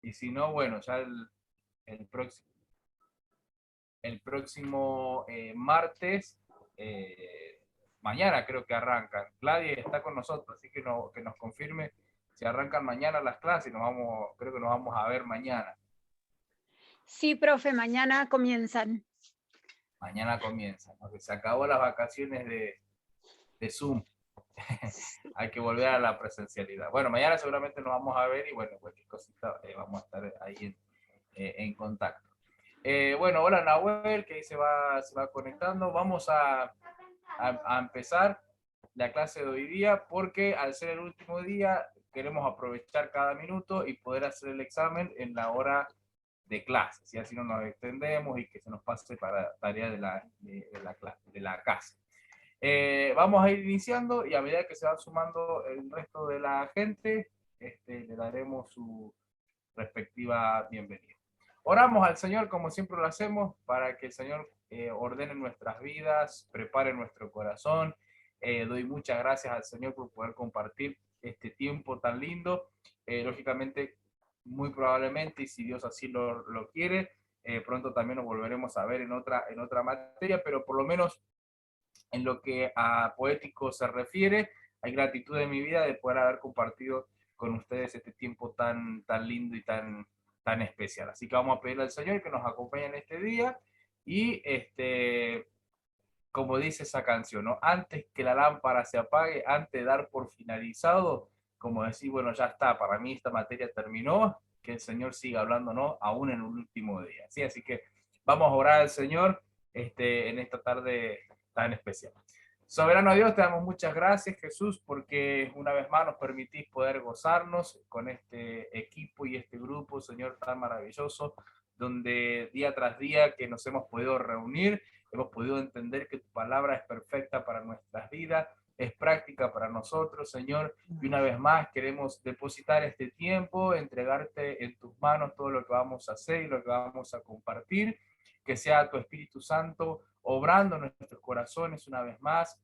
Y si no, bueno, ya el próximo martes, mañana creo que arrancan. Gladys está con nosotros, así que, que nos confirme si arrancan mañana las clases. Creo que nos vamos a ver mañana. Sí, profe, mañana comienzan. Mañana comienzan, porque se acabó las vacaciones de Zoom. Hay que volver a la presencialidad. Bueno, mañana seguramente nos vamos a ver y bueno, cualquier cosita vamos a estar ahí en contacto. Bueno, hola Nahuel, que ahí se va conectando. Vamos a empezar la clase de hoy día porque al ser el último día queremos aprovechar cada minuto y poder hacer el examen en la hora de clases, y así no nos extendemos y que se nos pase para tarea de la casa. Vamos a ir iniciando y a medida que se va sumando el resto de la gente, le daremos su respectiva bienvenida. Oramos al Señor como siempre lo hacemos para que el Señor ordene nuestras vidas, prepare nuestro corazón. Doy muchas gracias al Señor por poder compartir este tiempo tan lindo. Lógicamente, muy probablemente, y si Dios así lo quiere, pronto también nos volveremos a ver en otra materia, pero por lo menos en lo que a poético se refiere, hay gratitud en mi vida de poder haber compartido con ustedes este tiempo tan lindo y tan especial. Así que vamos a pedirle al Señor que nos acompañe en este día y como dice esa canción, ¿no? Antes que la lámpara se apague, antes de dar por finalizado, como decir, bueno, ya está, para mí esta materia terminó, que el Señor siga hablando, ¿no? Aún en un último día. ¿Sí? Así que vamos a orar al Señor en esta tarde tan especial. Soberano Dios, te damos muchas gracias, Jesús, porque una vez más nos permitís poder gozarnos con este equipo y este grupo, Señor, tan maravilloso, donde día tras día que nos hemos podido reunir, hemos podido entender que tu palabra es perfecta para nuestras vidas, es práctica para nosotros, Señor, y una vez más queremos depositar este tiempo, entregarte en tus manos todo lo que vamos a hacer y lo que vamos a compartir, que sea tu Espíritu Santo obrando en nuestros corazones una vez más,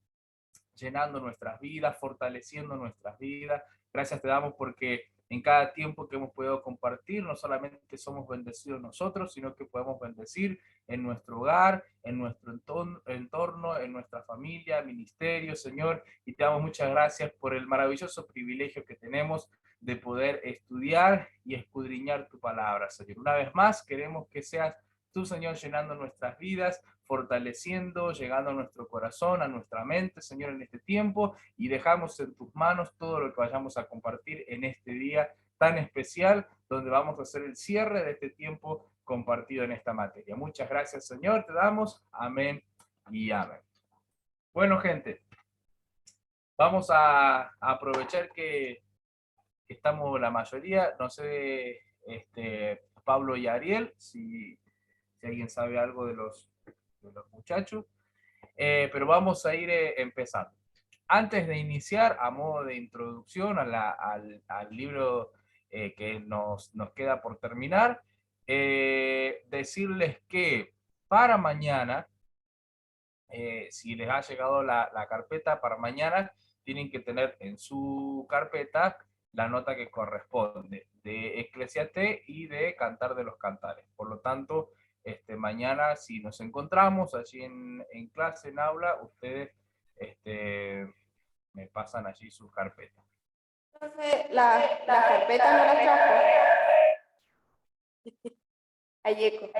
llenando nuestras vidas, fortaleciendo nuestras vidas. Gracias te damos porque en cada tiempo que hemos podido compartir, no solamente somos bendecidos nosotros, sino que podemos bendecir en nuestro hogar, en nuestro entorno, en nuestra familia, ministerio, Señor. Y te damos muchas gracias por el maravilloso privilegio que tenemos de poder estudiar y escudriñar tu palabra, Señor. Una vez más, queremos que seas tú, Señor, llenando nuestras vidas, fortaleciendo, llegando a nuestro corazón, a nuestra mente, Señor, en este tiempo, y dejamos en tus manos todo lo que vayamos a compartir en este día tan especial, donde vamos a hacer el cierre de este tiempo compartido en esta materia. Muchas gracias, Señor, te damos. Amén y amén. Bueno, gente, vamos a aprovechar que estamos la mayoría, no sé, Pablo y Ariel, si alguien sabe algo de los muchachos, pero vamos a ir empezando. Antes de iniciar, a modo de introducción al libro que nos queda por terminar, decirles que para mañana, si les ha llegado la carpeta, para mañana tienen que tener en su carpeta la nota que corresponde de Eclesiastés y de Cantar de los Cantares. Por lo tanto, mañana, si nos encontramos allí en clase, en aula, ustedes me pasan allí sus carpetas. La carpeta no las trajo. Ayeco.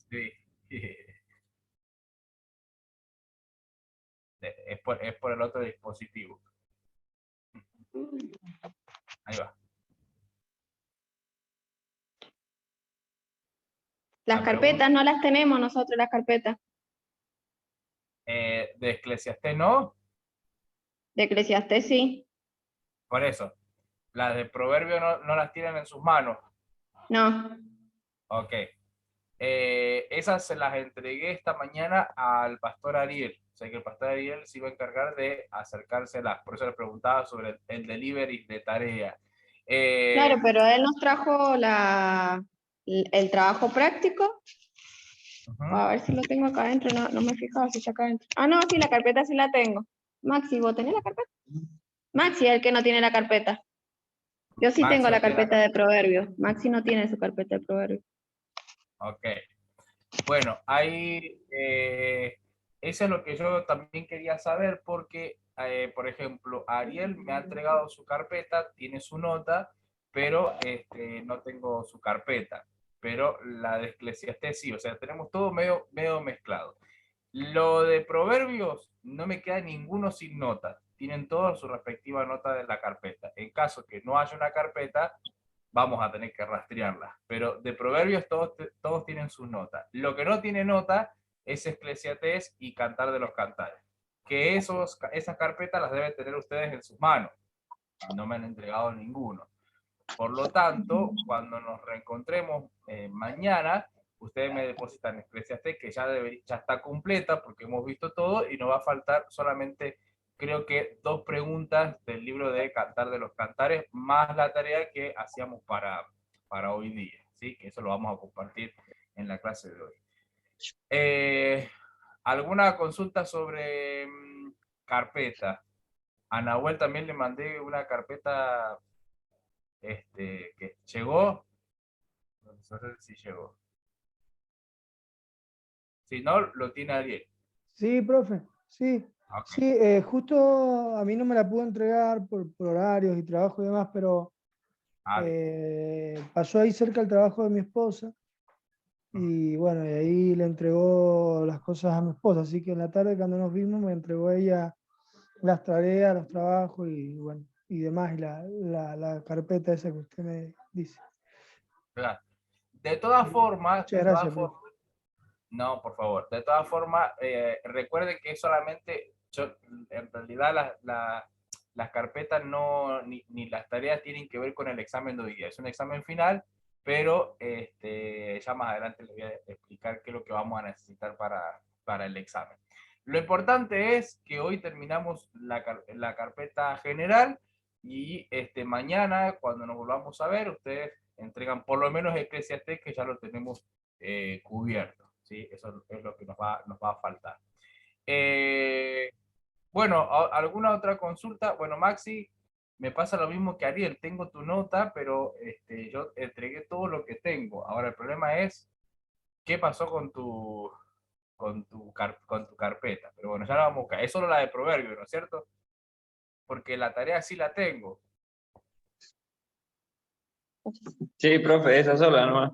Sí. Es por el otro dispositivo. Ahí va. Las carpetas no las tenemos nosotros, las carpetas. De Eclesiastés no. De Eclesiastés sí. Por eso. Las de Proverbio no las tienen en sus manos. No. Ok. Esas se las entregué esta mañana al pastor Ariel. O sea que el pastor Ariel se iba a encargar de acercárselas. Por eso le preguntaba sobre el delivery de tarea. Claro, pero él nos trajo el trabajo práctico. A ver si lo tengo acá adentro. No me he fijado si está acá adentro. Ah, no, sí, la carpeta sí la tengo. Maxi, ¿vos tenés la carpeta? Maxi es el que no tiene la carpeta. Yo sí Maxi tengo no la tiene carpeta de proverbios. Maxi no tiene su carpeta de proverbios. Ok. Bueno, ahí, eso es lo que yo también quería saber porque, por ejemplo, Ariel me ha entregado su carpeta, tiene su nota, pero no tengo su carpeta. Pero la de Eclesiastés sí, o sea, tenemos todo medio mezclado. Lo de Proverbios no me queda ninguno sin nota. Tienen todos su respectiva nota de la carpeta. En caso que no haya una carpeta, vamos a tener que rastrearla. Pero de Proverbios todos tienen sus notas. Lo que no tiene nota es Eclesiastés y Cantar de los Cantares. Que esas carpetas las deben tener ustedes en sus manos. No me han entregado ninguno. Por lo tanto, cuando nos reencontremos mañana, ustedes me depositan Eclesiastés, que ya está completa porque hemos visto todo y nos va a faltar solamente, creo que 2 preguntas del libro de Cantar de los Cantares, más la tarea que hacíamos para hoy día, ¿sí? Que eso lo vamos a compartir en la clase de hoy. ¿Alguna consulta sobre carpeta? A Nahuel también le mandé una carpeta que llegó. No sé si llegó. Si no, lo tiene Ariel. Sí, profe, sí. Okay. Sí, justo a mí no me la pudo entregar por horarios y trabajo y demás, pero pasó ahí cerca el trabajo de mi esposa y bueno, y ahí le entregó las cosas a mi esposa, así que en la tarde cuando nos vimos me entregó ella las tareas, los trabajos y bueno, y demás, y la carpeta esa que usted me dice. Claro. De todas formas, Muchas gracias, profe. no, por favor. De todas formas, recuerden que solamente, en realidad las carpetas ni las tareas tienen que ver con el examen de hoy día. Es un examen final, pero ya más adelante les voy a explicar qué es lo que vamos a necesitar para el examen. Lo importante es que hoy terminamos la carpeta general y mañana, cuando nos volvamos a ver, ustedes entregan por lo menos Eclesiastés, que ya lo tenemos cubierto. ¿Sí? Eso es lo que nos va a faltar. Bueno, ¿alguna otra consulta? Bueno, Maxi, me pasa lo mismo que Ariel. Tengo tu nota, pero yo entregué todo lo que tengo. Ahora el problema es, ¿qué pasó con tu carpeta? Pero bueno, ya la vamos a buscar. Es solo la de Proverbio, ¿no es cierto? Porque la tarea sí la tengo. Sí, profe, esa sola nomás.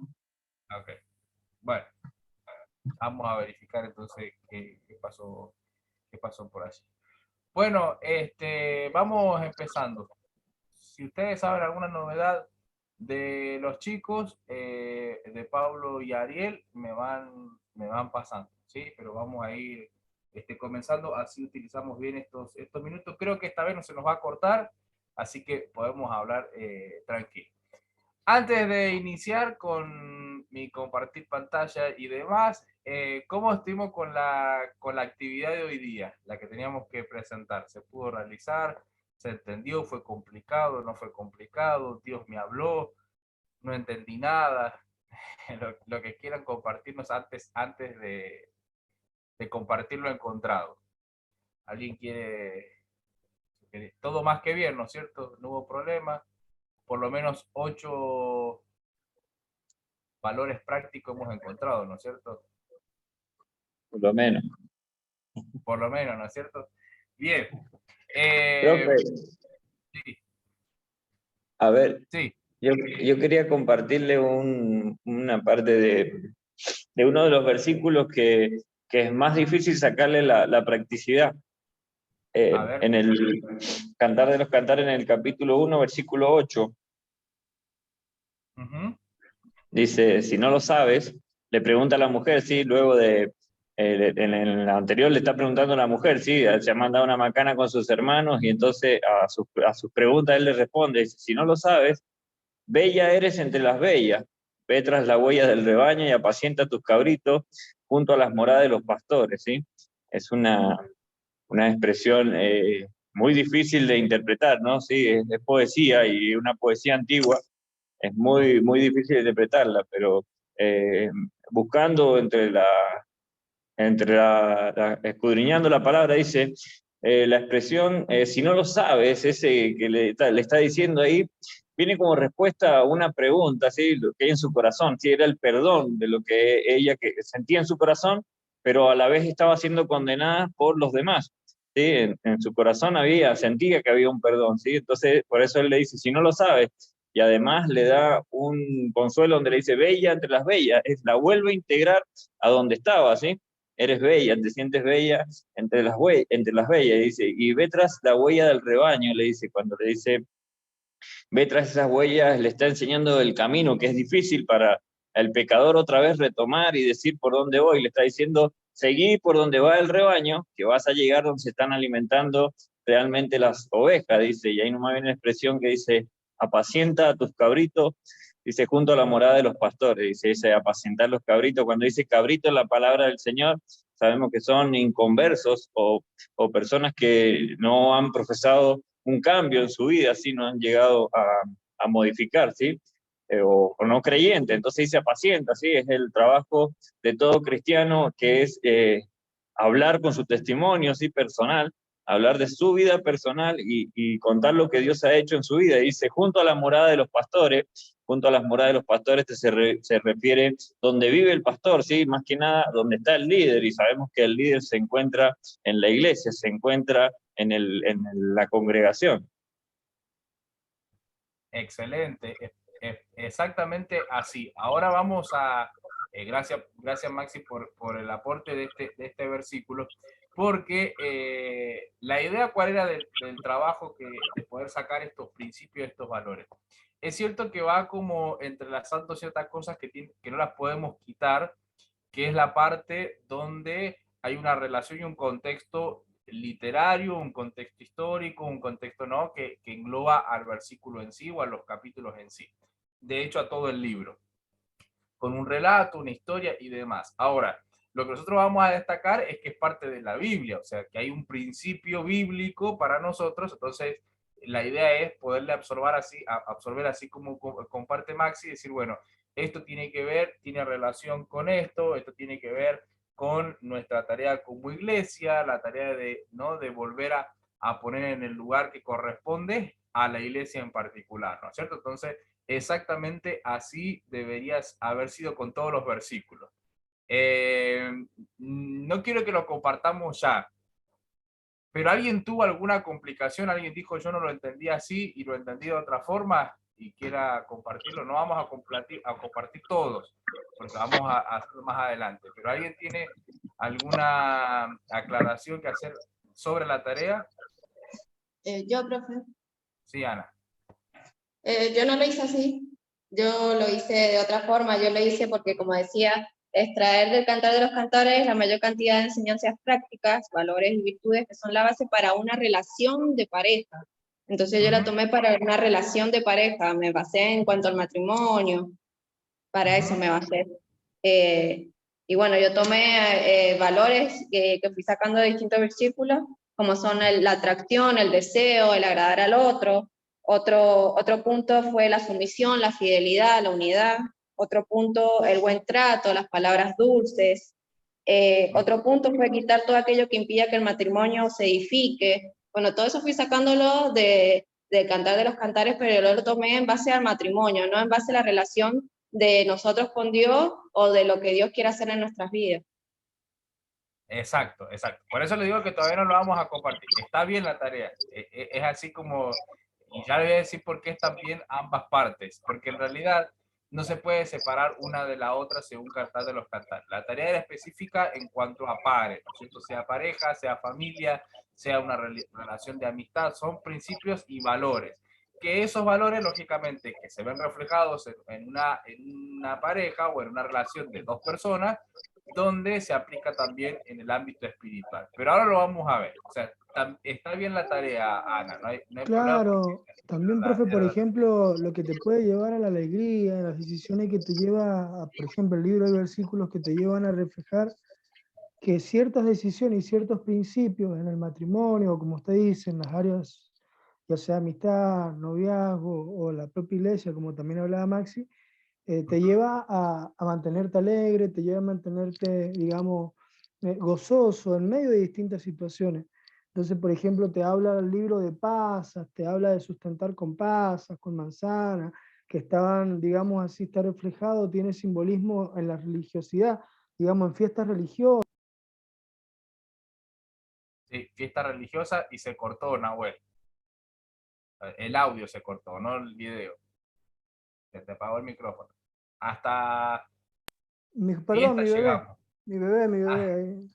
Ok. Bueno, vamos a verificar entonces qué pasó por allí. Bueno, vamos empezando. Si ustedes saben alguna novedad de los chicos, de Pablo y Ariel, me van pasando, ¿sí? Pero vamos a ir comenzando, así utilizamos bien estos minutos. Creo que esta vez no se nos va a cortar, así que podemos hablar tranquilo. Antes de iniciar con mi compartir pantalla y demás, ¿cómo estuvimos con la actividad de hoy día? La que teníamos que presentar. ¿Se pudo realizar? ¿Se entendió? ¿Fue complicado? ¿No fue complicado? ¿Dios me habló? ¿No entendí nada? Lo que quieran compartirnos antes de compartir lo encontrado. ¿Alguien quiere? Todo más que bien, ¿no es cierto? No hubo problema. Por lo menos 8 valores prácticos hemos encontrado, ¿no es cierto? Por lo menos. Por lo menos, ¿no es cierto? Bien. Profe, Sí, a ver, sí. yo quería compartirle una parte de uno de los versículos que es más difícil sacarle la practicidad. A ver. En el Cantar de los Cantares, en el capítulo 1, versículo 8, dice, si no lo sabes, le pregunta a la mujer, ¿sí? Luego en el anterior le está preguntando a la mujer, ¿sí? Se ha mandado una macana con sus hermanos y entonces a sus preguntas él le responde, dice, si no lo sabes, bella eres entre las bellas, ve tras la huella del rebaño y apacienta tus cabritos junto a las moradas de los pastores, ¿sí? Es una expresión muy difícil de interpretar, ¿no? Sí, es poesía y una poesía antigua, es muy, muy difícil de interpretarla, pero buscando escudriñando la palabra, dice, la expresión, si no lo sabes, ese que le está diciendo ahí, viene como respuesta a una pregunta, ¿sí? Lo que hay en su corazón, ¿sí? Era el perdón de lo que ella que sentía en su corazón, pero a la vez estaba siendo condenada por los demás, ¿sí? En su corazón sentía que había un perdón, ¿sí? Entonces, por eso él le dice, si no lo sabes, y además le da un consuelo donde le dice, bella entre las bellas, la vuelve a integrar a donde estaba, ¿sí? Eres bella, te sientes bella entre las bellas, dice, y ve tras la huella del rebaño, le dice, cuando le dice, ve tras esas huellas, le está enseñando el camino, que es difícil para el pecador otra vez retomar y decir por dónde voy, le está diciendo, seguí por donde va el rebaño, que vas a llegar donde se están alimentando realmente las ovejas, dice, y ahí nomás viene la expresión que dice, apacienta a tus cabritos, dice, junto a la morada de los pastores, dice apacientar los cabritos, cuando dice cabrito en la palabra del Señor, sabemos que son inconversos o personas que no han profesado un cambio en su vida, ¿sí? No han llegado a modificar, ¿sí? O no creyente, entonces dice apacienta, ¿sí? Es el trabajo de todo cristiano que es hablar con su testimonio, ¿sí? Personal, hablar de su vida personal y contar lo que Dios ha hecho en su vida. Y dice, junto a la morada de los pastores, junto a las moradas de los pastores se refiere donde vive el pastor, ¿sí? Más que nada donde está el líder, y sabemos que el líder se encuentra en la iglesia, se encuentra en la congregación. Excelente, exactamente así. Ahora vamos a, gracias Maxi por el aporte de este versículo, porque la idea cuál era del trabajo de poder sacar estos principios, estos valores. Es cierto que va como entrelazando ciertas cosas que no las podemos quitar, que es la parte donde hay una relación y un contexto literario, un contexto histórico, un contexto ¿no? que engloba al versículo en sí o a los capítulos en sí. De hecho, a todo el libro, con un relato, una historia y demás. Ahora, lo que nosotros vamos a destacar es que es parte de la Biblia, o sea, que hay un principio bíblico para nosotros, entonces la idea es poderle absorber así como comparte Maxi, y decir, bueno, esto tiene que ver, tiene relación con esto tiene que ver con nuestra tarea como iglesia, la tarea de, ¿no? de volver a poner en el lugar que corresponde a la iglesia en particular, ¿no es cierto? Entonces, exactamente así deberías haber sido con todos los versículos. No quiero que lo compartamos ya, pero ¿alguien tuvo alguna complicación? ¿Alguien dijo yo no lo entendí así y lo entendí de otra forma y quiera compartirlo? No vamos a compartir todos, porque vamos a hacerlo más adelante. Pero ¿alguien tiene alguna aclaración que hacer sobre la tarea? Yo, profe. Sí, Ana. Yo no lo hice así, yo lo hice de otra forma, yo lo hice porque, como decía, extraer del Cantar de los Cantores la mayor cantidad de enseñanzas prácticas, valores y virtudes que son la base para una relación de pareja. Entonces yo la tomé para una relación de pareja, me basé en cuanto al matrimonio, para eso me basé. Y bueno, yo tomé valores que fui sacando de distintos versículos, como son la atracción, el deseo, el agradar al otro. Otro punto fue la sumisión, la fidelidad, la unidad. Otro punto, el buen trato, las palabras dulces. Otro punto fue quitar todo aquello que impida que el matrimonio se edifique. Bueno, todo eso fui sacándolo de Cantar de los Cantares, pero yo lo tomé en base al matrimonio, no en base a la relación de nosotros con Dios o de lo que Dios quiere hacer en nuestras vidas. Exacto, exacto. Por eso le digo que todavía no lo vamos a compartir. Está bien la tarea. Es así como, y ya le voy a decir por qué están bien ambas partes, porque en realidad no se puede separar una de la otra según Cantar de los Cantares. La tarea era específica en cuanto a pares, ¿no es cierto? Sea pareja, sea familia, sea una relación de amistad, son principios y valores. Que esos valores, lógicamente, que se ven reflejados en una pareja o en una relación de dos personas, donde se aplica también en el ámbito espiritual. Pero ahora lo vamos a ver. O sea, está bien la tarea, Ana, no hay problema. Claro, también, profe, por ejemplo, lo que te puede llevar a la alegría, las decisiones que te lleva, por ejemplo, el libro hay versículos que te llevan a reflejar que ciertas decisiones y ciertos principios en el matrimonio, como usted dice, en las áreas, ya sea amistad, noviazgo o la propia iglesia, como también hablaba Maxi, te lleva a mantenerte alegre, te lleva a mantenerte, digamos, gozoso en medio de distintas situaciones. Entonces, por ejemplo, te habla el libro de pasas, te habla de sustentar con pasas, con manzana, que estaban, digamos así, está reflejado, tiene simbolismo en la religiosidad, digamos, en fiestas religiosas. Sí, fiesta religiosa y se cortó, Nahuel. El audio se cortó, no el video. Se te apagó el micrófono. Hasta Perdón, fiesta llegamos. mi bebé, mi Ah, bebé. Ahí.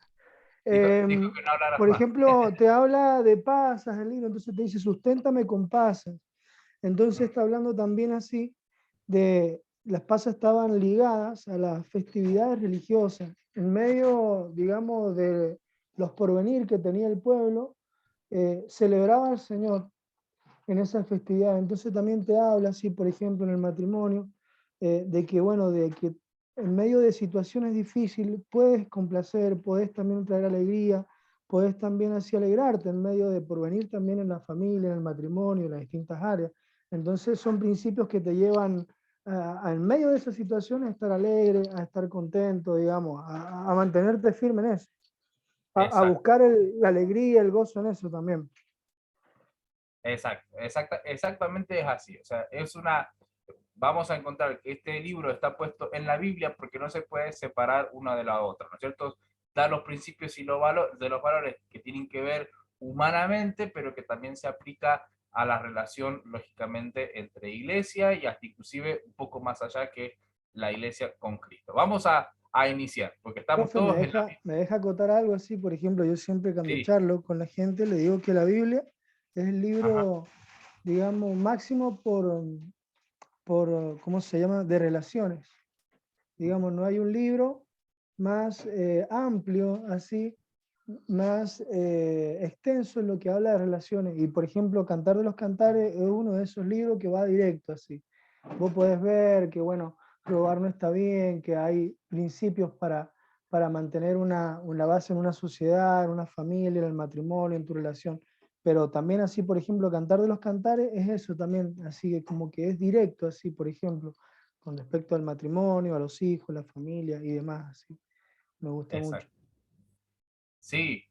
dijo que no hablaras Por más. ejemplo, te habla de pasas, el libro, entonces te dice, susténtame con pasas. Entonces está hablando también así de las pasas estaban ligadas a las festividades religiosas. En medio, digamos, de los porvenir que tenía el pueblo, celebraba al Señor en esas festividades. Entonces también te habla así, por ejemplo, en el matrimonio, de que, bueno, de que en medio de situaciones difíciles puedes complacer, puedes también traer alegría, puedes también así alegrarte en medio de porvenir también en la familia, en el matrimonio, en las distintas áreas. Entonces son principios que te llevan en medio de esas situaciones a estar alegre, a estar contento, digamos, a mantenerte firme en eso, a Exacto, buscar la alegría, el gozo en eso también. exactamente es así. O sea, vamos a encontrar que este libro está puesto en la Biblia porque no se puede separar una de la otra, ¿no es cierto? Da los principios y de los valores que tienen que ver humanamente, pero que también se aplica a la relación, lógicamente, entre iglesia y hasta inclusive un poco más allá que la iglesia con Cristo. Vamos a iniciar, porque estamos Profe, todos en la misma. me deja acotar algo así, por ejemplo, yo siempre cuando Sí, charlo con la gente le digo que la Biblia es el ajá, libro, digamos, máximo por ¿cómo se llama?, de relaciones. Digamos, no hay un libro más amplio, así, más extenso en lo que habla de relaciones. Y, por ejemplo, Cantar de los Cantares es uno de esos libros que va directo, así. Vos podés ver que, bueno, robar no está bien, que hay principios para mantener una base en una sociedad, en una familia, en el matrimonio, en tu relación. Pero también así, por ejemplo, Cantar de los Cantares es eso también, así que como que es directo, así, por ejemplo, con respecto al matrimonio, a los hijos, la familia y demás, así. Me gusta mucho. exacto. Sí,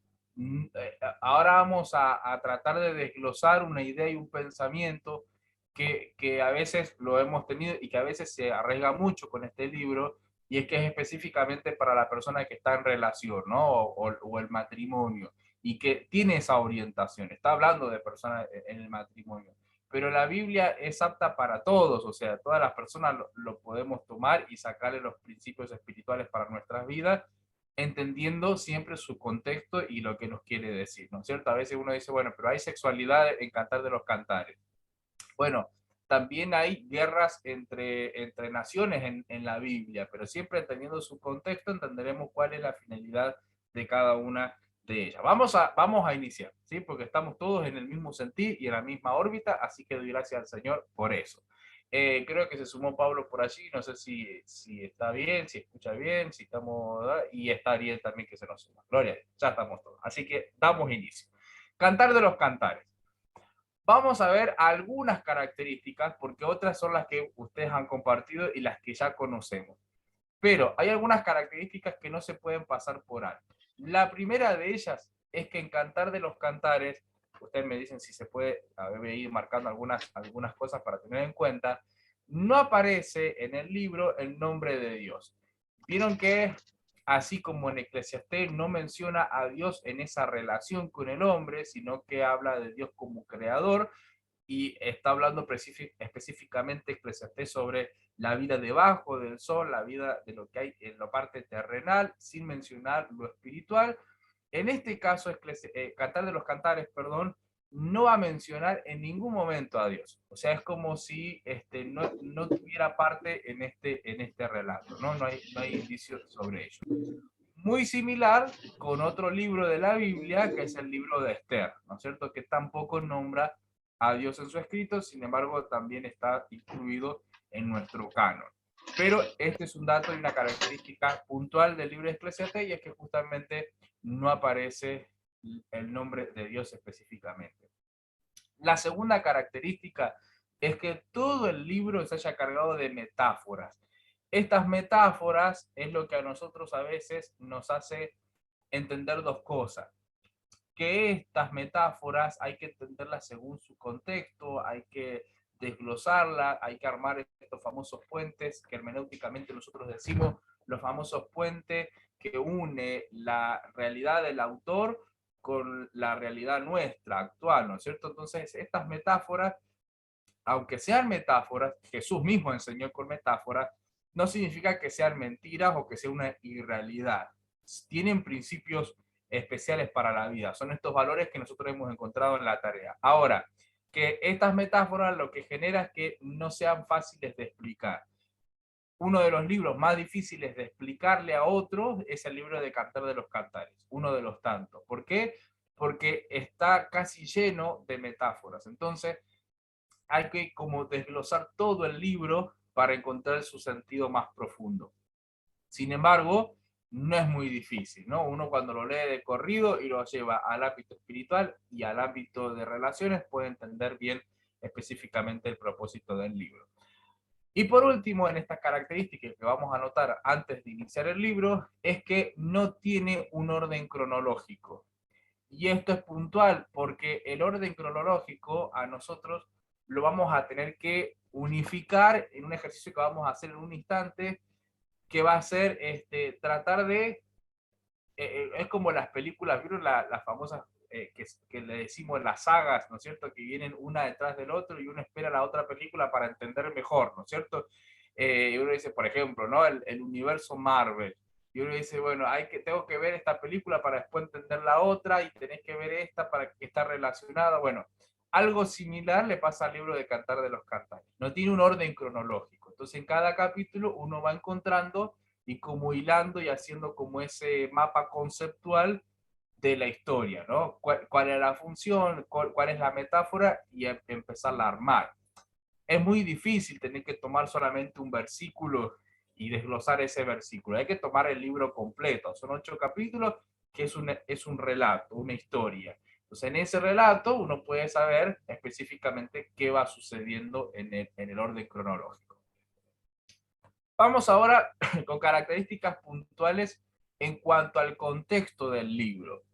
ahora vamos a tratar de desglosar una idea y un pensamiento que a veces lo hemos tenido y que a veces se arriesga mucho con este libro, y es que es específicamente para la persona que está en relación, ¿no? O el matrimonio, y que tiene esa orientación. Está hablando de personas en el matrimonio. Pero la Biblia es apta para todos, o sea, todas las personas lo podemos tomar y sacarle los principios espirituales para nuestras vidas, entendiendo siempre su contexto y lo que nos quiere decir, ¿no es cierto? A veces uno dice, bueno, pero hay sexualidad en Cantar de los Cantares. Bueno, también hay guerras entre naciones en la Biblia, pero siempre entendiendo su contexto entenderemos cuál es la finalidad de cada una de ellas. Vamos a iniciar, ¿sí? Porque estamos todos en el mismo sentir y en la misma órbita, así que doy gracias al Señor por eso. Creo que se sumó Pablo por allí, no sé si está bien, si escucha bien, si estamos, ¿verdad? Y está Ariel también que se nos suma. Gloria a Dios, ya estamos todos. Así que damos inicio. Cantar de los Cantares. Vamos a ver algunas características, porque otras son las que ustedes han compartido y las que ya conocemos. Pero hay algunas características que no se pueden pasar por alto. La primera de ellas es que en Cantar de los Cantares, ustedes me dicen si se puede ir marcando algunas cosas para tener en cuenta, no aparece en el libro el nombre de Dios. Vieron que así como en Eclesiastés no menciona a Dios en esa relación con el hombre, sino que habla de Dios como creador, y está hablando específicamente Eclesiastés sobre la vida debajo del sol, la vida de lo que hay en la parte terrenal, sin mencionar lo espiritual. En este caso, Cantar de los Cantares, perdón, no va a mencionar en ningún momento a Dios. O sea, es como si no tuviera parte en este relato, ¿no? No hay indicios sobre ello. Muy similar con otro libro de la Biblia, que es el libro de Esther, ¿no es cierto? Que tampoco nombra a Dios en su escrito, sin embargo, también está incluido en nuestro canon. Pero este es un dato y una característica puntual del libro de Eclesiastés, y es que justamente no aparece el nombre de Dios específicamente. La segunda característica es que todo el libro se haya cargado de metáforas. Estas metáforas es lo que a nosotros a veces nos hace entender dos cosas. que estas metáforas hay que entenderlas según su contexto, hay que desglosarlas, hay que armar estos famosos puentes que hermenéuticamente nosotros decimos, los famosos puentes que une la realidad del autor con la realidad nuestra, actual, ¿no es cierto? Entonces, estas metáforas, aunque sean metáforas, Jesús mismo enseñó con metáforas, no significa que sean mentiras o que sea una irrealidad. Tienen principios especiales para la vida. Son estos valores que nosotros hemos encontrado en la tarea. Ahora, que estas metáforas lo que genera es que no sean fáciles de explicar. Uno de los libros más difíciles de explicarle a otros es el libro de Cantar de los Cantares, uno de los tantos. ¿Por qué? Porque está casi lleno de metáforas. Entonces, hay que como desglosar todo el libro para encontrar su sentido más profundo. Sin embargo, no es muy difícil, ¿no? Uno cuando lo lee de corrido y lo lleva al ámbito espiritual y al ámbito de relaciones puede entender bien específicamente el propósito del libro. Y por último, en estas características que vamos a notar antes de iniciar el libro, es que no tiene un orden cronológico. Y esto es puntual porque el orden cronológico a nosotros lo vamos a tener que unificar en un ejercicio que vamos a hacer en un instante, que va a ser tratar de, es como las películas, ¿vieron las famosas que le decimos las sagas, ¿no es cierto? Que vienen una detrás del otro y uno espera la otra película para entender mejor, ¿no es cierto? Y uno dice, por ejemplo, ¿no? El universo Marvel. Y uno dice, bueno, tengo que ver esta película para después entender la otra y tenés que ver esta para que está relacionada. Bueno, algo similar le pasa al libro de Cantar de los Cantares. No tiene un orden cronológico. Entonces en cada capítulo uno va encontrando y como hilando y haciendo como ese mapa conceptual de la historia, ¿no? ¿Cuál es la función? ¿Cuál es la metáfora? Y empezarla a armar. Es muy difícil tener que tomar solamente un versículo y desglosar ese versículo. Hay que tomar el libro completo. Son 8 capítulos, que es un relato, una historia. Entonces, en ese relato uno puede saber específicamente qué va sucediendo en el orden cronológico. Vamos ahora con características puntuales en cuanto al contexto del libro.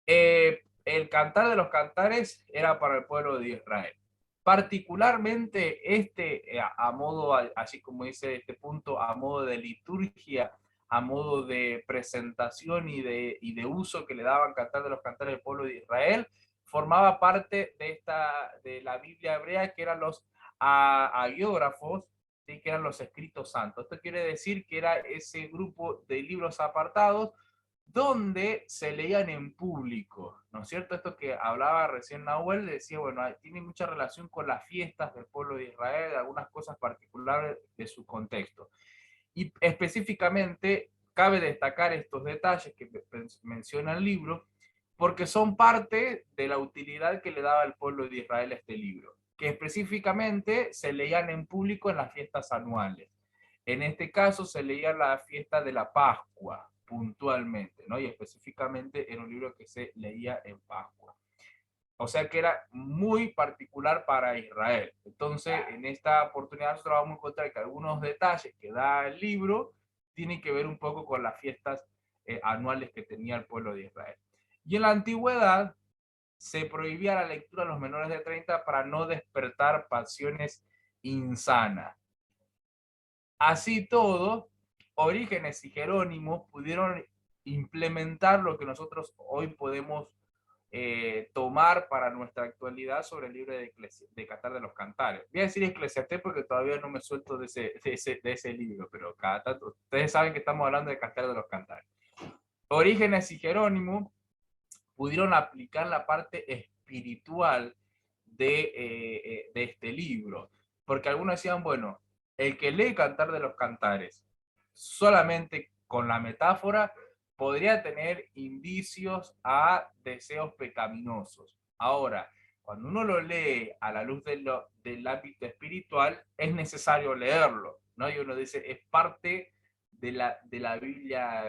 El Cantar de los Cantares era para el pueblo de Israel. Particularmente a modo, así como dice este punto, a modo de liturgia, a modo de presentación y de uso que le daban Cantar de los Cantares del pueblo de Israel, formaba parte de la Biblia hebrea, que eran los agiógrafos, ¿sí? Que eran los escritos santos. Esto quiere decir que era ese grupo de libros apartados donde se leían en público, ¿no es cierto? Esto que hablaba recién Nahuel, decía, bueno, tiene mucha relación con las fiestas del pueblo de Israel, algunas cosas particulares de su contexto. Y específicamente, cabe destacar estos detalles que menciona el libro, porque son parte de la utilidad que le daba el pueblo de Israel a este libro, que específicamente se leían en público en las fiestas anuales. En este caso se leía la fiesta de la Pascua, puntualmente, ¿no? Y específicamente era un libro que se leía en Pascua. O sea que era muy particular para Israel. Entonces, en esta oportunidad nosotros vamos a encontrar que algunos detalles que da el libro tienen que ver un poco con las fiestas anuales que tenía el pueblo de Israel. Y en la antigüedad se prohibía la lectura a los menores de 30 para no despertar pasiones insanas. Así todo, Orígenes y Jerónimo pudieron implementar lo que nosotros hoy podemos tomar para nuestra actualidad sobre el libro de Cantar de los Cantares. Voy a decir Eclesiastés porque todavía no me suelto de ese libro, pero cada tanto, ustedes saben que estamos hablando de Cantar de los Cantares. Orígenes y Jerónimo pudieron aplicar la parte espiritual de este libro, porque algunos decían, bueno, el que lee Cantar de los Cantares solamente con la metáfora podría tener indicios a deseos pecaminosos. Ahora, cuando uno lo lee a la luz del ámbito espiritual, es necesario leerlo, ¿no? Y uno dice, es parte de la Biblia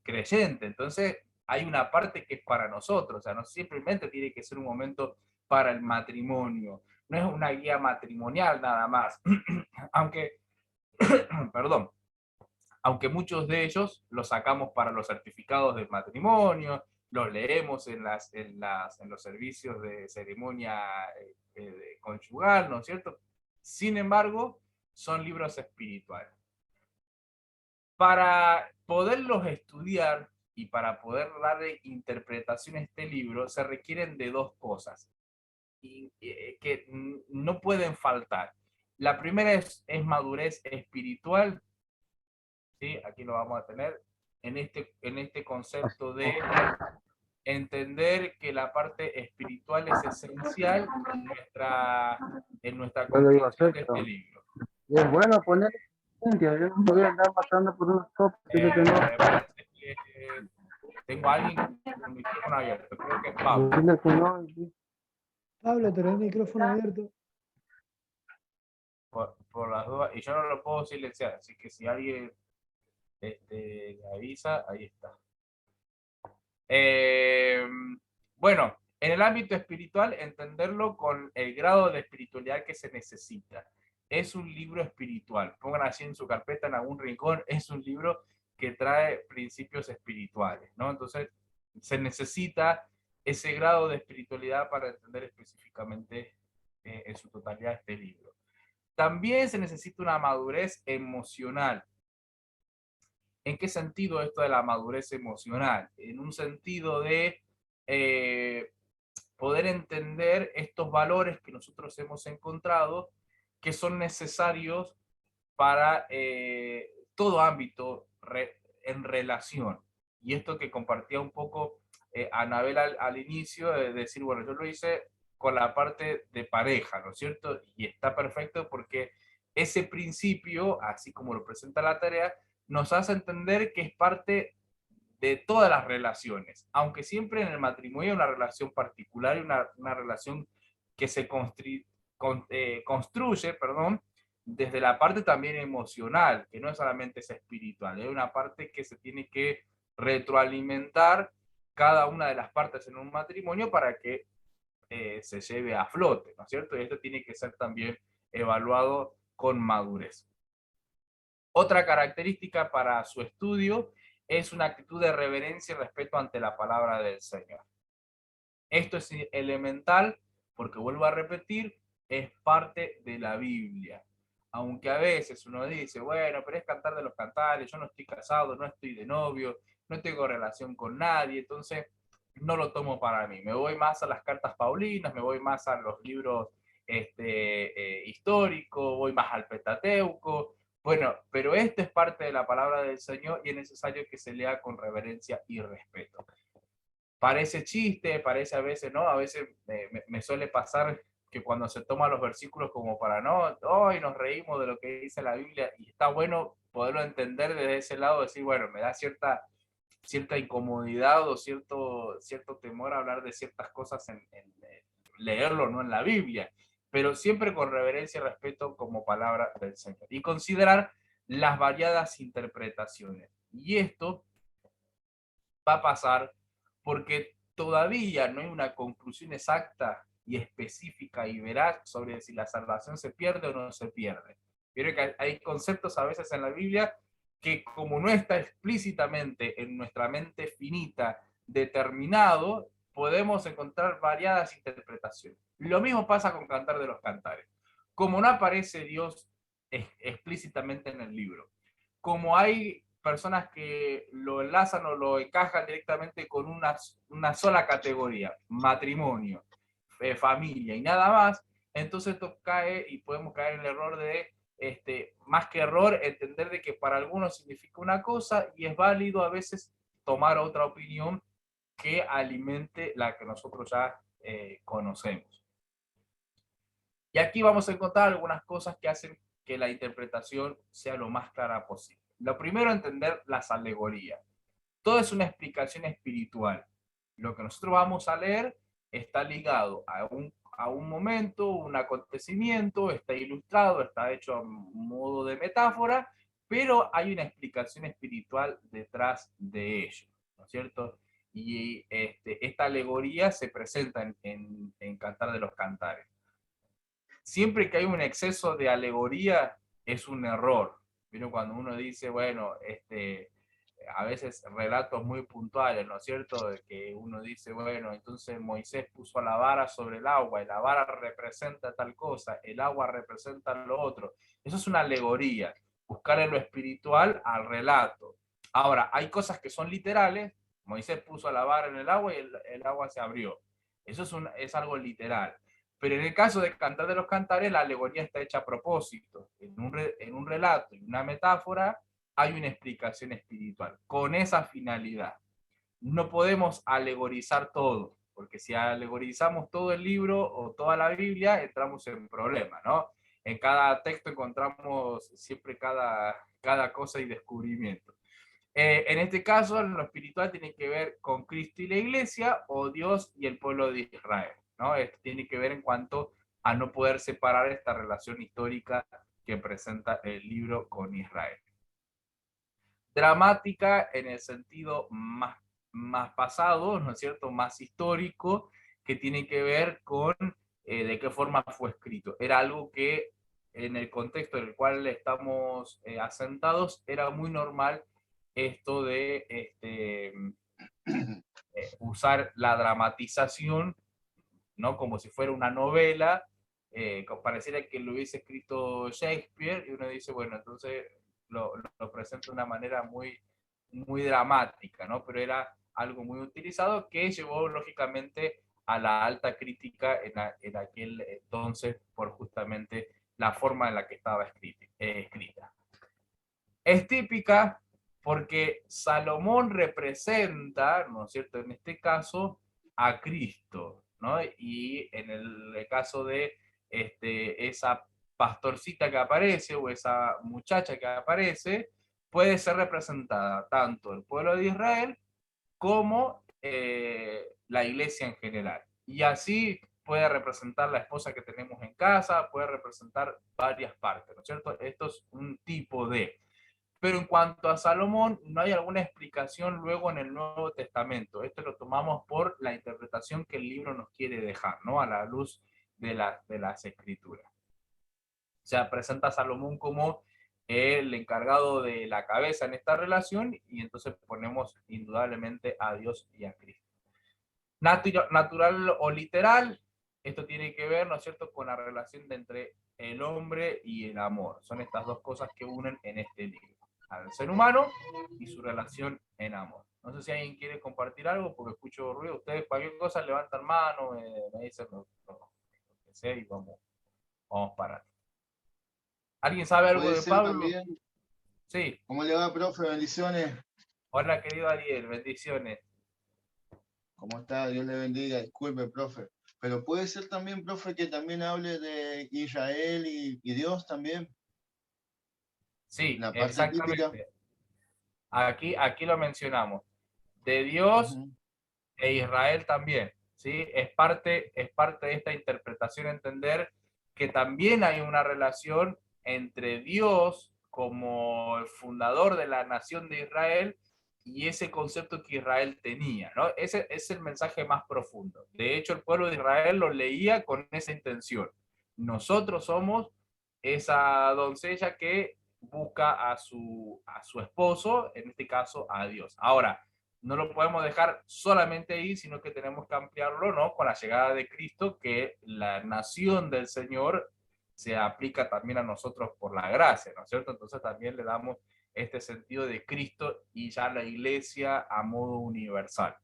creyente. Entonces, hay una parte que es para nosotros, o sea, no simplemente tiene que ser un momento para el matrimonio, no es una guía matrimonial nada más, aunque, perdón, aunque muchos de ellos los sacamos para los certificados de matrimonio los leemos en los servicios de ceremonia conyugal, ¿no es cierto? Sin embargo, son libros espirituales. Para poderlos estudiar y para poder darle interpretación a este libro, se requieren de dos cosas que no pueden faltar. La primera es madurez espiritual, ¿sí? Aquí lo vamos a tener, en este concepto de entender que la parte espiritual es esencial en nuestra Yo lo iba a comprensión hacer, de pero este libro. y es bueno poner Cintia, yo no me voy a andar matando por unos copos, dice que no. Parece que tengo a alguien con el micrófono abierto, creo que es Pablo. Decirle que no, y- Pablo, tenés el micrófono abierto. Por las dudas, y yo no lo puedo silenciar, así que si alguien le avisa, ahí está. Bueno, en el ámbito espiritual, entenderlo con el grado de espiritualidad que se necesita. Es un libro espiritual, pongan así en su carpeta en algún rincón, es un libro que trae principios espirituales, ¿no? Entonces, se necesita ese grado de espiritualidad para entender específicamente en su totalidad este libro. También se necesita una madurez emocional. ¿En qué sentido esto de la madurez emocional? En un sentido de poder entender estos valores que nosotros hemos encontrado que son necesarios para todo ámbito en relación. Y esto que compartía un poco Anabel al inicio, de decir, bueno, yo lo hice con la parte de pareja, ¿no es cierto? Y está perfecto porque ese principio, así como lo presenta la tarea, nos hace entender que es parte de todas las relaciones, aunque siempre en el matrimonio hay una relación particular y una relación que se construye, perdón, desde la parte también emocional, que no solamente es espiritual, hay una parte que se tiene que retroalimentar cada una de las partes en un matrimonio para que se lleve a flote, ¿no es cierto? Y esto tiene que ser también evaluado con madurez. Otra característica para su estudio es una actitud de reverencia y respeto ante la palabra del Señor. Esto es elemental porque, vuelvo a repetir, es parte de la Biblia. Aunque a veces uno dice, bueno, pero es Cantar de los Cantares, yo no estoy casado, no estoy de novio, no tengo relación con nadie, entonces no lo tomo para mí. Me voy más a las cartas paulinas, me voy más a los libros históricos, voy más al Pentateuco. Bueno, pero esto es parte de la palabra del Señor y es necesario que se lea con reverencia y respeto. Parece chiste, parece a veces, ¿no? A veces me suele pasar que cuando se toman los versículos como para, no, hoy nos reímos de lo que dice la Biblia y está bueno poderlo entender desde ese lado, decir, bueno, me da cierta incomodidad o cierto temor a hablar de ciertas cosas en leerlo, no en la Biblia, pero siempre con reverencia y respeto como palabra del Señor. Y considerar las variadas interpretaciones. Y esto va a pasar porque todavía no hay una conclusión exacta y específica y veraz sobre si la salvación se pierde o no se pierde. Creo que hay conceptos a veces en la Biblia que, como no está explícitamente en nuestra mente finita determinado, podemos encontrar variadas interpretaciones. Lo mismo pasa con Cantar de los Cantares. Como no aparece Dios explícitamente en el libro, como hay personas que lo enlazan o lo encajan directamente con una sola categoría, matrimonio, familia y nada más, entonces esto cae y podemos caer en el error de, más que error, entender de que para algunos significa una cosa y es válido a veces tomar otra opinión que alimente la que nosotros ya conocemos. Y aquí vamos a encontrar algunas cosas que hacen que la interpretación sea lo más clara posible. Lo primero, entender las alegorías. Todo es una explicación espiritual. Lo que nosotros vamos a leer está ligado a un momento, un acontecimiento, está ilustrado, está hecho a modo de metáfora, pero hay una explicación espiritual detrás de ello, ¿no es cierto? Y esta alegoría se presenta en Cantar de los Cantares. Siempre que hay un exceso de alegoría es un error. Pero cuando uno dice, bueno, a veces relatos muy puntuales, ¿no es cierto? De que uno dice, bueno, entonces Moisés puso la vara sobre el agua y la vara representa tal cosa, el agua representa lo otro. Eso es una alegoría, buscar en lo espiritual al relato. Ahora, hay cosas que son literales, Moisés puso la vara en el agua y el agua se abrió. Eso es algo literal. Pero en el caso de Cantar de los Cantares, la alegoría está hecha a propósito. En un relato y una metáfora hay una explicación espiritual, con esa finalidad. No podemos alegorizar todo, porque si alegorizamos todo el libro o toda la Biblia, entramos en problemas, ¿no? En cada texto encontramos siempre cada cosa y descubrimiento. En este caso, lo espiritual tiene que ver con Cristo y la Iglesia, o Dios y el pueblo de Israel, ¿no? Esto tiene que ver en cuanto a no poder separar esta relación histórica que presenta el libro con Israel. Dramática en el sentido más pasado, ¿no es cierto?, más histórico, que tiene que ver con de qué forma fue escrito. Era algo que en el contexto en el cual estamos asentados era muy normal esto de usar la dramatización, ¿no? Como si fuera una novela, pareciera que lo hubiese escrito Shakespeare, y uno dice, bueno, entonces lo presenta de una manera muy dramática, ¿no? Pero era algo muy utilizado que llevó lógicamente a la alta crítica en aquel entonces por justamente la forma en la que estaba escrita. Es típica porque Salomón representa, ¿no es cierto?, en este caso, a Cristo, ¿no? Y en el caso de esa pastorcita que aparece o esa muchacha que aparece, puede ser representada tanto el pueblo de Israel como la iglesia en general. Y así puede representar la esposa que tenemos en casa, puede representar varias partes, ¿no es cierto? Esto es un tipo de... Pero en cuanto a Salomón, no hay alguna explicación luego en el Nuevo Testamento. Esto lo tomamos por la interpretación que el libro nos quiere dejar, ¿no? A la luz de las escrituras. O sea, presenta a Salomón como el encargado de la cabeza en esta relación, y entonces ponemos indudablemente a Dios y a Cristo. Natural o literal, esto tiene que ver, ¿no es cierto?, con la relación entre el hombre y el amor. Son estas dos cosas que unen en este libro, al ser humano y su relación en amor. No sé si alguien quiere compartir algo, porque escucho ruido. Ustedes cualquier cosa levantan mano, me dicen lo que sea, y vamos para. ¿Alguien sabe algo Puede de ser Pablo? también. Sí. ¿Cómo le va, profe? Bendiciones. Hola, querido Ariel, bendiciones. ¿Cómo está? Dios le bendiga. Disculpe, profe. Pero puede ser también, profe, que también hable de Israel y Dios también. Sí, La parte típica. exactamente. Aquí lo mencionamos. De Dios e Israel también, ¿sí? Es parte de esta interpretación entender que también hay una relación entre Dios como el fundador de la nación de Israel y ese concepto que Israel tenía, ¿no? Ese es el mensaje más profundo. De hecho, el pueblo de Israel lo leía con esa intención. Nosotros somos esa doncella que busca a su esposo, en este caso a Dios. Ahora, no lo podemos dejar solamente ahí, sino que tenemos que ampliarlo, ¿no?, con la llegada de Cristo, que la nación del Señor se aplica también a nosotros por la gracia, ¿no es cierto? Entonces también le damos este sentido de Cristo y ya la iglesia a modo universal,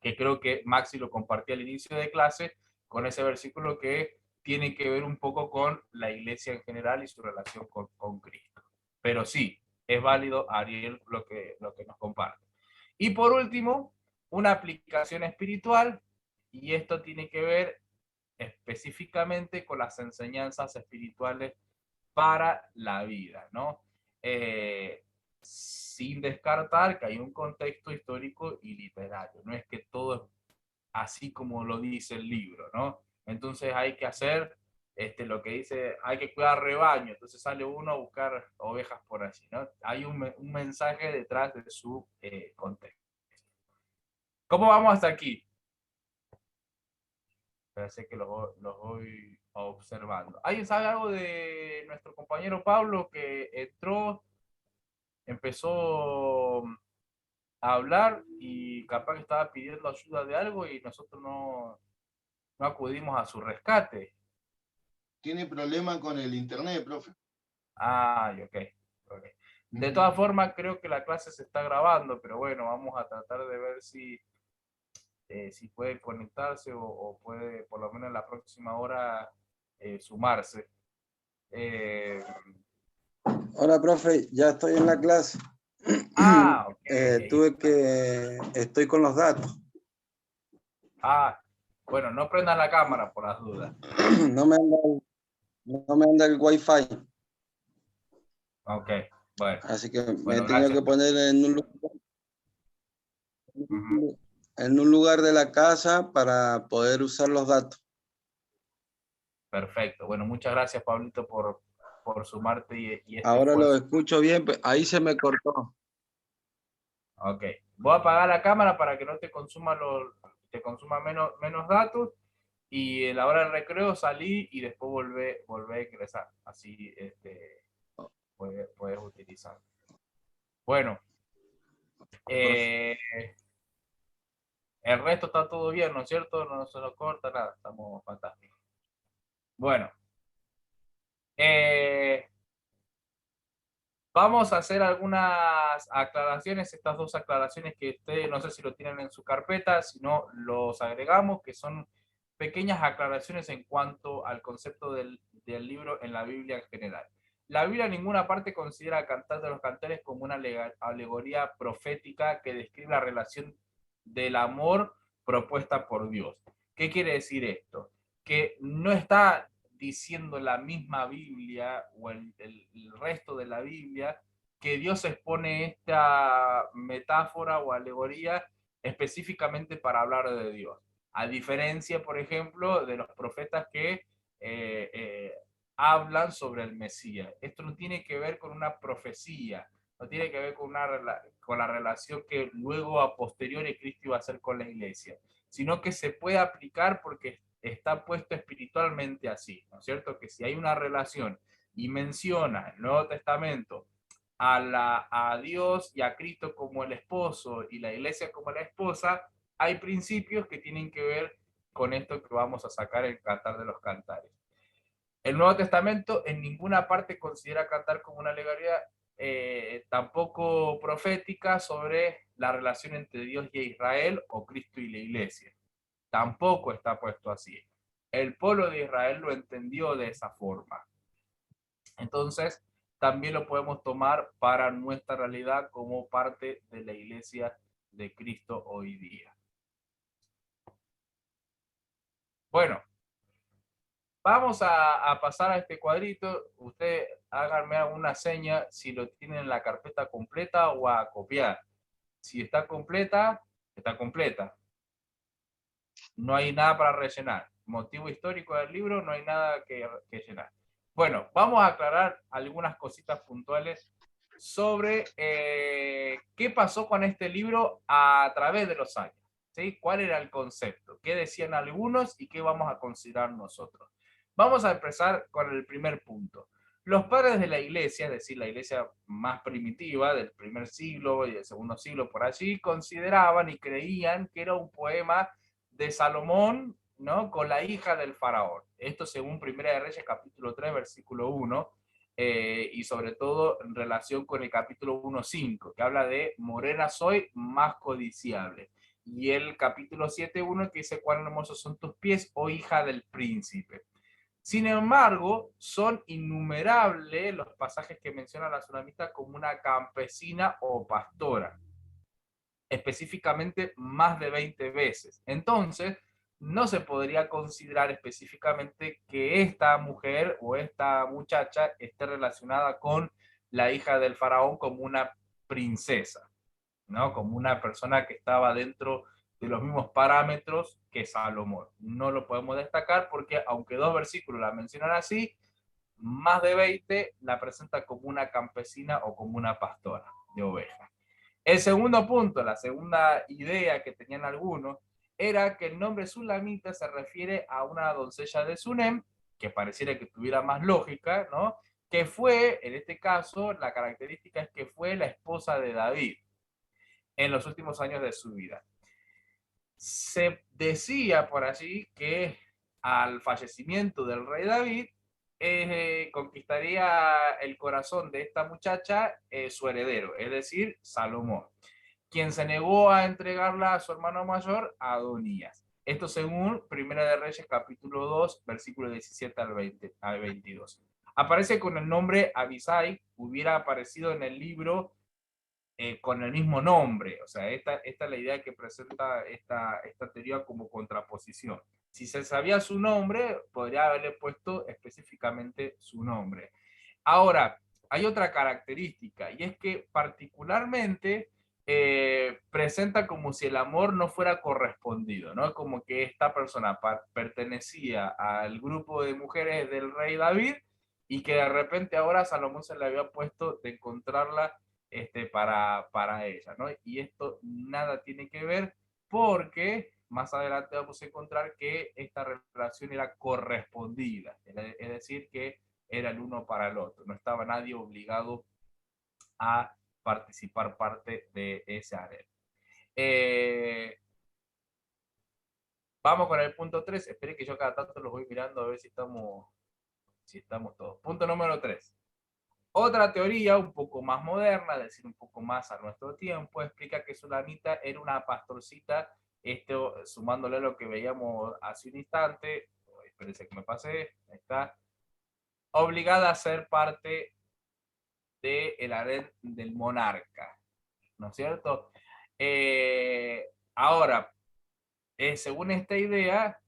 que creo que Maxi lo compartía al inicio de clase con ese versículo que tiene que ver un poco con la iglesia en general y su relación con Cristo. Pero sí, es válido, Ariel, lo que nos comparte. Y por último, una aplicación espiritual, y esto tiene que ver específicamente con las enseñanzas espirituales para la vida, ¿no? Sin descartar que hay un contexto histórico y literario, no es que todo es así como lo dice el libro, ¿no? Entonces hay que hacer lo que dice, hay que cuidar rebaño, entonces sale uno a buscar ovejas por allí, ¿no? Hay un mensaje detrás de su contexto. ¿Cómo vamos hasta aquí? Parece que los voy observando. ¿Alguien sabe algo de nuestro compañero Pablo que empezó a hablar y capaz que estaba pidiendo ayuda de algo y nosotros no acudimos a su rescate. Tiene problema con el internet, profe. Ah, ok. De todas formas, creo que la clase se está grabando, pero bueno, vamos a tratar de ver si puede conectarse o puede, por lo menos en la próxima hora, sumarse. Hola, profe, ya estoy en la clase. Ok. Estoy con los datos. Bueno, no prendan la cámara por las dudas. No me anda el wifi. Ok, bueno. Así que me he tenido Gracias. que poner en un lugar de la casa para poder usar los datos. Perfecto. Bueno, muchas gracias, Pablito, por sumarte y este Ahora esfuerzo. lo escucho bien, ahí se me cortó. Ok. Voy a apagar la cámara para que no te consuma menos datos, y en la hora del recreo salí y después volvé a ingresar. Así puedes utilizar. Bueno. El resto está todo bien, ¿no es cierto? No se nos corta nada. Estamos fantásticos. Bueno. Vamos a hacer algunas aclaraciones, estas dos aclaraciones que ustedes no sé si lo tienen en su carpeta, si no los agregamos, que son pequeñas aclaraciones en cuanto al concepto del libro en la Biblia en general. La Biblia en ninguna parte considera al Cantar de los Cantares como una alegoría profética que describe la relación del amor propuesta por Dios. ¿Qué quiere decir esto? Que no está diciendo la misma Biblia o el resto de la Biblia que Dios expone esta metáfora o alegoría específicamente para hablar de Dios. A diferencia, por ejemplo, de los profetas que hablan sobre el Mesías. Esto no tiene que ver con una profecía, no tiene que ver con la relación que luego a posteriori Cristo iba a hacer con la iglesia, sino que se puede aplicar porque está puesto espiritualmente así, ¿no es cierto? Que si hay una relación y menciona el Nuevo Testamento a Dios y a Cristo como el esposo y la iglesia como la esposa, hay principios que tienen que ver con esto que vamos a sacar en Cantar de los Cantares. El Nuevo Testamento en ninguna parte considera Cantar como una alegoría tampoco profética sobre la relación entre Dios y Israel o Cristo y la iglesia. Tampoco está puesto así. El pueblo de Israel lo entendió de esa forma. Entonces, también lo podemos tomar para nuestra realidad como parte de la iglesia de Cristo hoy día. Bueno, vamos a pasar a este cuadrito. Usted háganme una seña si lo tienen en la carpeta completa o a copiar. Si está completa, está completa. No hay nada para rellenar. Motivo histórico del libro, no hay nada que llenar. Bueno, vamos a aclarar algunas cositas puntuales sobre qué pasó con este libro a través de los años. ¿Sí? ¿Cuál era el concepto? ¿Qué decían algunos y qué vamos a considerar nosotros? Vamos a empezar con el primer punto. Los padres de la iglesia, es decir, la iglesia más primitiva del primer siglo y del segundo siglo por allí, consideraban y creían que era un poema de Salomón, ¿no? Con la hija del faraón. Esto según Primera de Reyes capítulo 3 versículo 1, y sobre todo en relación con el capítulo 1.5, que habla de morena soy, más codiciable. Y el capítulo 7.1 que dice cuán hermosos son tus pies, oh hija del príncipe. Sin embargo, son innumerables los pasajes que menciona la tsunamita como una campesina o pastora, específicamente más de 20 veces. Entonces, no se podría considerar específicamente que esta mujer o esta muchacha esté relacionada con la hija del faraón como una princesa, ¿no? Como una persona que estaba dentro de los mismos parámetros que Salomón. No lo podemos destacar porque, aunque dos versículos la mencionan así, más de 20 la presenta como una campesina o como una pastora de ovejas. El segundo punto, la segunda idea que tenían algunos, era que el nombre Sulamita se refiere a una doncella de Sunem, que pareciera que tuviera más lógica, ¿no? Que fue, en este caso, la característica es que fue la esposa de David. en los últimos años de su vida. Se decía por allí que al fallecimiento del rey David, conquistaría el corazón de esta muchacha su heredero, es decir, Salomón, quien se negó a entregarla a su hermano mayor, Adonías. Esto según Primera de Reyes, capítulo 2, versículo 17 al 22. Aparece con el nombre Abisai, hubiera aparecido en el libro con el mismo nombre. O sea, esta es la idea que presenta esta teoría como contraposición. Si se sabía su nombre, podría haberle puesto específicamente su nombre. Ahora, hay otra característica, y es que particularmente presenta como si el amor no fuera correspondido, ¿no? Como que esta persona pertenecía al grupo de mujeres del rey David y que de repente ahora Salomón se le había puesto de encontrarla para ella, ¿no? Y esto nada tiene que ver porque más adelante vamos a encontrar que esta relación era correspondida, es decir, que era el uno para el otro, no estaba nadie obligado a participar parte de ese harem. Vamos con el punto 3, esperen que yo cada tanto los voy mirando a ver si estamos todos. Punto número 3. Otra teoría un poco más moderna, es decir, un poco más a nuestro tiempo, explica que Sulamita era una pastorcita, esto sumándole a lo que veíamos hace un instante, espérense que me pasé, ahí está, obligada a ser parte del harén del monarca, ¿no es cierto? Ahora, según esta idea,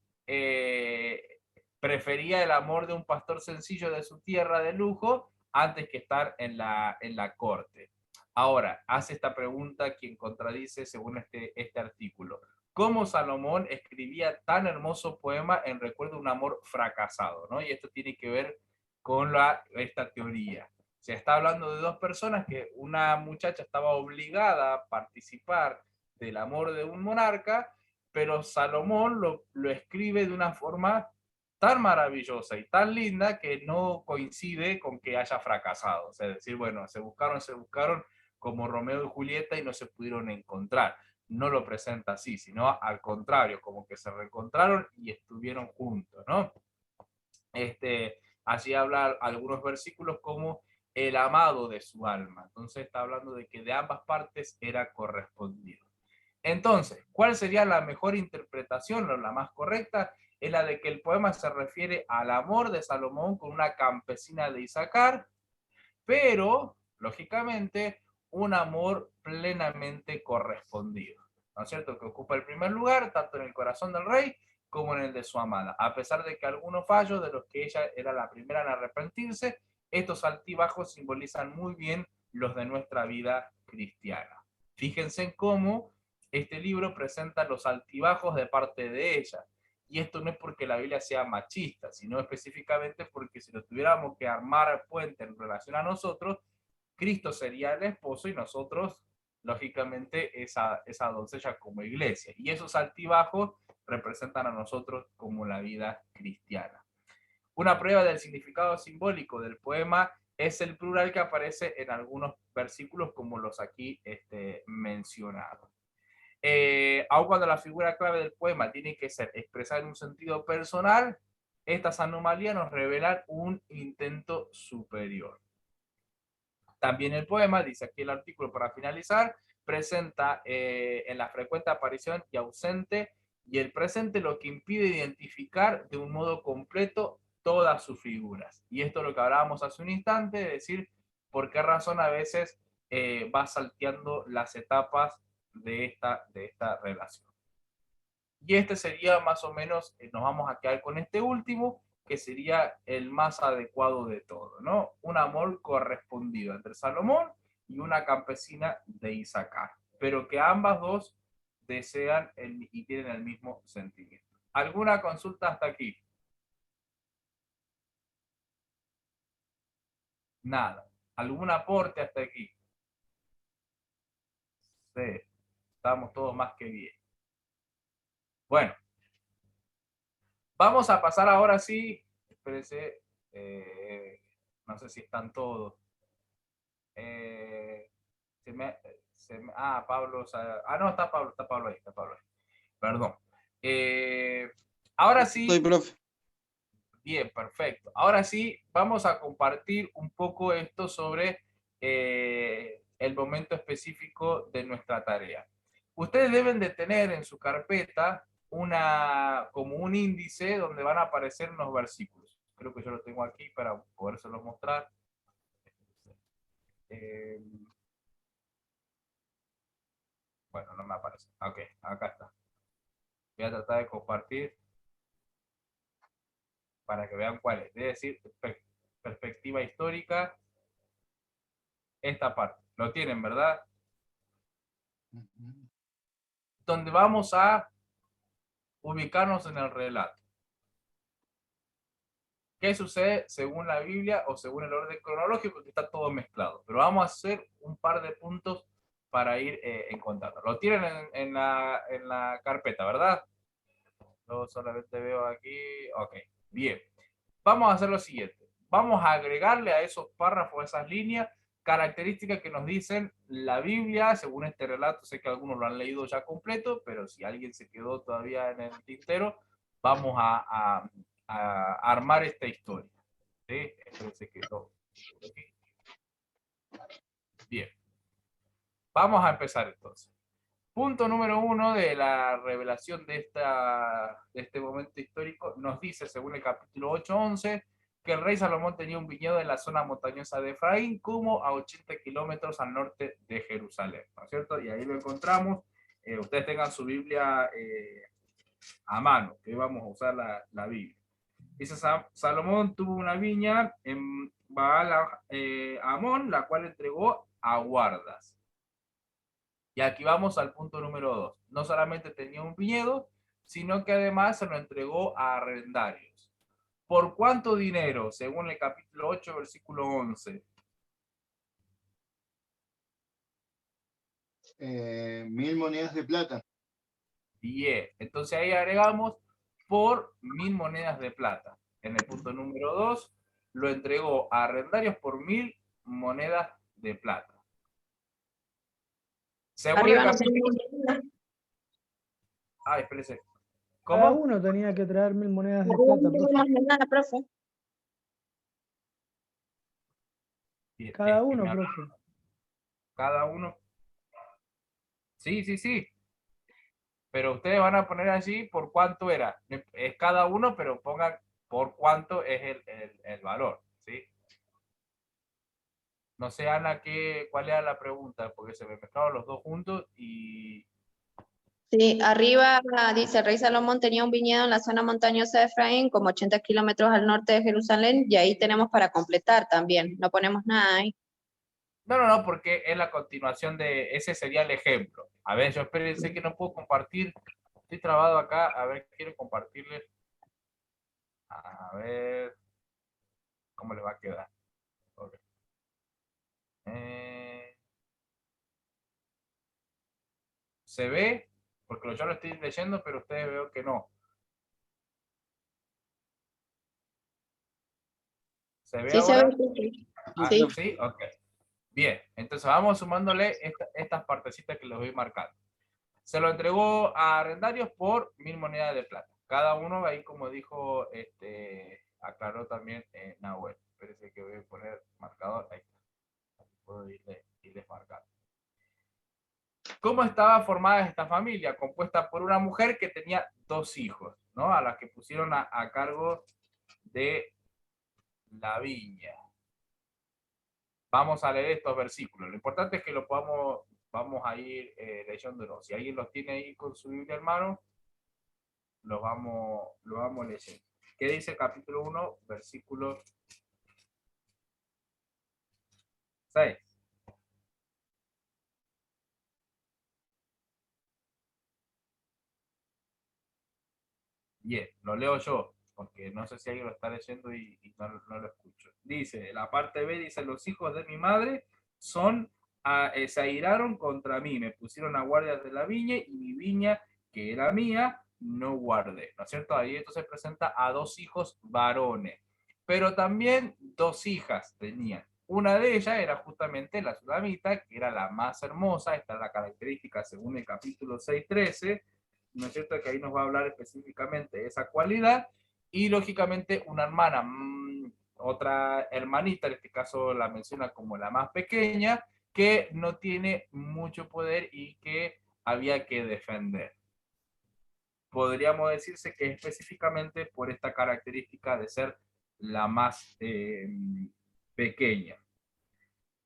prefería el amor de un pastor sencillo de su tierra de lujo antes que estar en la corte. Ahora, hace esta pregunta quien contradice según este artículo. ¿Cómo Salomón escribía tan hermoso poema en recuerdo de un amor fracasado? ¿No? Y esto tiene que ver con esta teoría. Se está hablando de dos personas que una muchacha estaba obligada a participar del amor de un monarca, pero Salomón lo escribe de una forma tan maravillosa y tan linda que no coincide con que haya fracasado. O sea, es decir, bueno, se buscaron como Romeo y Julieta y no se pudieron encontrar. No lo presenta así, sino al contrario, como que se reencontraron y estuvieron juntos, ¿no? Allí habla algunos versículos como el amado de su alma. Entonces está hablando de que de ambas partes era correspondido. Entonces, ¿cuál sería la mejor interpretación o la más correcta? Es la de que el poema se refiere al amor de Salomón con una campesina de Isaacar, pero, lógicamente, un amor plenamente correspondido, ¿no es cierto? Que ocupa el primer lugar, tanto en el corazón del rey como en el de su amada, a pesar de que algunos fallos de los que ella era la primera en arrepentirse, estos altibajos simbolizan muy bien los de nuestra vida cristiana. Fíjense en cómo este libro presenta los altibajos de parte de ella. Y esto no es porque la Biblia sea machista, sino específicamente porque si lo tuviéramos que armar puente en relación a nosotros, Cristo sería el esposo y nosotros, lógicamente, esa doncella como iglesia. Y esos altibajos representan a nosotros como la vida cristiana. Una prueba del significado simbólico del poema es el plural que aparece en algunos versículos como los aquí mencionados. Aun cuando la figura clave del poema tiene que ser expresada en un sentido personal, estas anomalías nos revelan un intento superior. También el poema, dice aquí el artículo para finalizar, presenta en la frecuente aparición y ausente y el presente lo que impide identificar de un modo completo todas sus figuras. Y esto es lo que hablábamos hace un instante, es decir, por qué razón a veces va salteando las etapas de esta relación. Y sería más o menos, nos vamos a quedar con este último, que sería el más adecuado de todo, ¿no? Un amor correspondido entre Salomón y una campesina de Isaacar, pero que ambas dos desean y tienen el mismo sentimiento. ¿Alguna consulta hasta aquí? Nada. ¿Algún aporte hasta aquí? Sí, estamos todos más que bien. Bueno, vamos a pasar ahora sí, espérense, no sé si están todos. Pablo, no, está Pablo ahí. Perdón. Ahora sí. Soy profe. Bien, perfecto. Ahora sí, vamos a compartir un poco esto sobre el momento específico de nuestra tarea. Ustedes deben de tener en su carpeta como un índice donde van a aparecer unos versículos. Creo que yo lo tengo aquí para podérselos mostrar. Bueno, no me aparece. Ok, acá está. Voy a tratar de compartir para que vean cuál es. Es decir, perspectiva histórica, esta parte. Lo tienen, ¿verdad? Donde vamos a ubicarnos en el relato. ¿Qué sucede según la Biblia o según el orden cronológico? Que está todo mezclado. Pero vamos a hacer un par de puntos para ir encontrando. Lo tienen en la carpeta, ¿verdad? Yo solamente veo aquí. Ok, bien. Vamos a hacer lo siguiente. Vamos a agregarle a esos párrafos, a esas líneas, características que nos dicen la Biblia, según este relato. Sé que algunos lo han leído ya completo, pero si alguien se quedó todavía en el tintero, vamos a armar esta historia. ¿Sí? Esto se quedó. Bien. Vamos a empezar entonces. Punto número 1 de la revelación de este momento histórico nos dice, según el capítulo 8:11, que el rey Salomón tenía un viñedo en la zona montañosa de Efraín, como a 80 kilómetros al norte de Jerusalén, ¿no es cierto? Y ahí lo encontramos. Ustedes tengan su Biblia a mano, que vamos a usar la Biblia. Dice, Salomón tuvo una viña en Baal Amón, la cual entregó a guardas. Y aquí vamos al punto número 2. No solamente tenía un viñedo, sino que además se lo entregó a arrendarios. ¿Por cuánto dinero? Según el capítulo 8, versículo 11. 1000 monedas de plata. Bien, entonces ahí agregamos por 1000 monedas de plata. En el punto número 2, lo entregó a arrendarios por 1000 monedas de plata. Según Arriba el no capítulo... tenemos. Espérese. Cada ¿Cómo? uno tenía que traer 1000 monedas de Arriba plata, no profe. tenemos nada, profe. Bien, Cada uno, profe. Cada uno. Sí. Pero ustedes van a poner allí por cuánto era. Es cada uno, pero pongan por cuánto es el valor, ¿sí? No sé, Ana, cuál era la pregunta, porque se me mezclaron los dos juntos y... Sí, arriba dice, el rey Salomón tenía un viñedo en la zona montañosa de Efraín, como 80 kilómetros al norte de Jerusalén, y ahí tenemos para completar también. No ponemos nada ahí. No, porque es la continuación ese sería el ejemplo. A ver, yo espérense que no puedo compartir. Estoy trabado acá, a ver, quiero compartirles. A ver, ¿cómo le va a quedar? Okay. ¿Se ve? Porque yo lo estoy leyendo, pero ustedes veo que no. ¿Se ve Sí, se ve. ahora? Sí. Sí, ok. Bien, entonces vamos sumándole estas partecitas que les voy marcando. Se lo entregó a arrendarios por 1000 monedas de plata. Cada uno, ahí como dijo, aclaró también Nahuel. Espérense que voy a poner marcador. Ahí está. Puedo irles marcando. ¿Cómo estaba formada esta familia? Compuesta por una mujer que tenía 2 hijos, ¿no? A las que pusieron a cargo de la viña. Vamos a leer estos versículos. Lo importante es que vamos a ir leyéndolos. Si alguien los tiene ahí con su Biblia, hermano, lo vamos leyendo. ¿Qué dice el capítulo 1, versículo 6? Bien, lo leo yo, porque no sé si alguien lo está leyendo y no lo escucho. Dice, la parte B dice, los hijos de mi madre se airaron contra mí, me pusieron a guardias de la viña y mi viña, que era mía, no guardé. ¿No es cierto? Ahí entonces presenta a 2 hijos varones, pero también 2 hijas tenían. Una de ellas era justamente la Sulamita, que era la más hermosa, esta es la característica según el capítulo 6.13, ¿no es cierto? Que ahí nos va a hablar específicamente de esa cualidad, y lógicamente una hermana, otra hermanita, en este caso la menciona como la más pequeña, que no tiene mucho poder y que había que defender. Podríamos decirse que específicamente por esta característica de ser la más pequeña.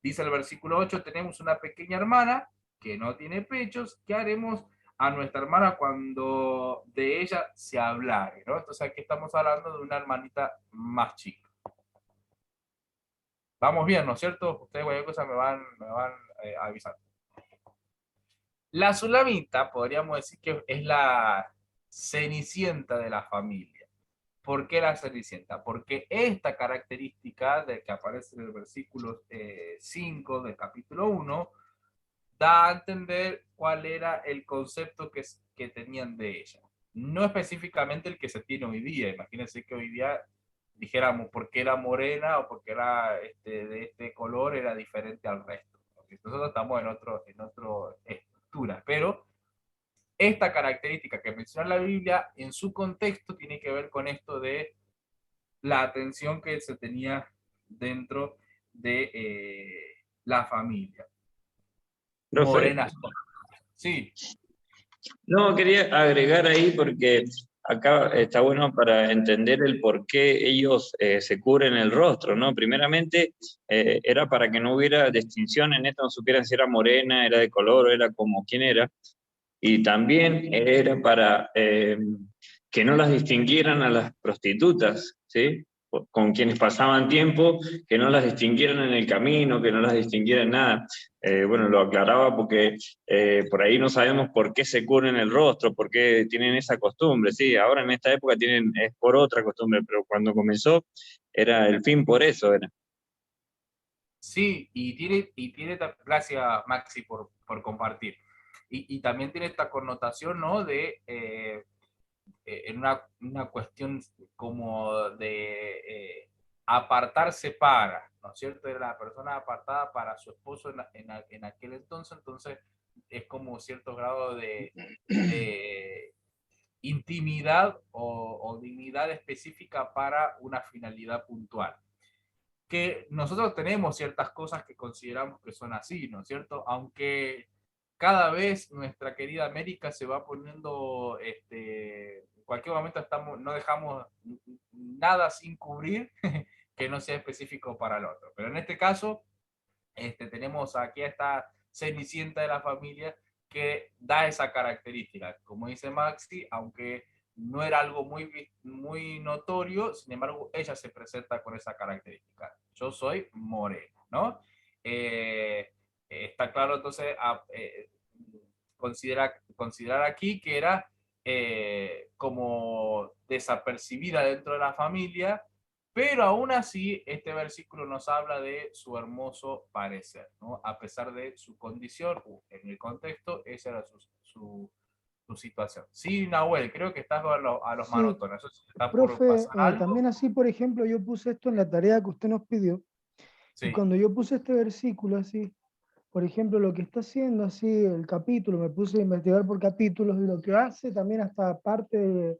Dice el versículo 8, tenemos una pequeña hermana que no tiene pechos, ¿qué haremos a nuestra hermana cuando de ella se hablare? ¿No? Entonces aquí estamos hablando de una hermanita más chica. Vamos bien, ¿no es cierto? Ustedes cualquier cosa me van avisando. La Sulamita, podríamos decir que es la cenicienta de la familia. ¿Por qué la cenicienta? Porque esta característica de que aparece en el versículo 5 del capítulo 1 da a entender cuál era el concepto que tenían de ella. No específicamente el que se tiene hoy día. Imagínense que hoy día dijéramos porque era morena o porque era de este color era diferente al resto. Nosotros estamos en otra estructura, pero esta característica que menciona la Biblia en su contexto tiene que ver con esto de la atención que se tenía dentro de la familia. Profe, Morena. Sí. no, quería agregar ahí porque acá está bueno para entender el por qué ellos se cubren el rostro, ¿no? Primeramente, era para que no hubiera distinción en esto, no supieran si era morena, era de color, o era como quién era. Y también era para que no las distinguieran a las prostitutas, ¿sí? Con quienes pasaban tiempo, que no las distinguieran en el camino, que no las distinguieran nada. Bueno, lo aclaraba porque por ahí no sabemos por qué se cubren el rostro, por qué tienen esa costumbre, sí, ahora en esta época es por otra costumbre, pero cuando comenzó era el fin por eso, era. Sí, y tiene gracias Maxi por compartir. Y también tiene esta connotación, ¿no? De en una cuestión como de apartarse para, ¿no es cierto? Era la persona apartada para su esposo en aquel entonces es como cierto grado de intimidad o dignidad específica para una finalidad puntual. Que nosotros tenemos ciertas cosas que consideramos que son así, ¿no es cierto? Aunque cada vez nuestra querida América se va poniendo, en cualquier momento no dejamos nada sin cubrir que no sea específico para el otro. Pero en este caso, tenemos aquí a esta cenicienta de la familia que da esa característica. Como dice Maxi, aunque no era algo muy notorio, sin embargo, ella se presenta con esa característica. Yo soy morena, ¿no? Está claro, entonces, considerar aquí que era como desapercibida dentro de la familia, pero aún así este versículo nos habla de su hermoso parecer, ¿no? A pesar de su condición, en el contexto, esa era su situación. Sí, Nahuel, creo que estás a los Sí, manotones. ¿Está por profe, pasar algo? también así, por ejemplo, yo puse esto en la tarea que usted nos pidió, y Sí. cuando yo puse este versículo así, por ejemplo, lo que está haciendo así el capítulo, me puse a investigar por capítulos, y lo que hace también hasta parte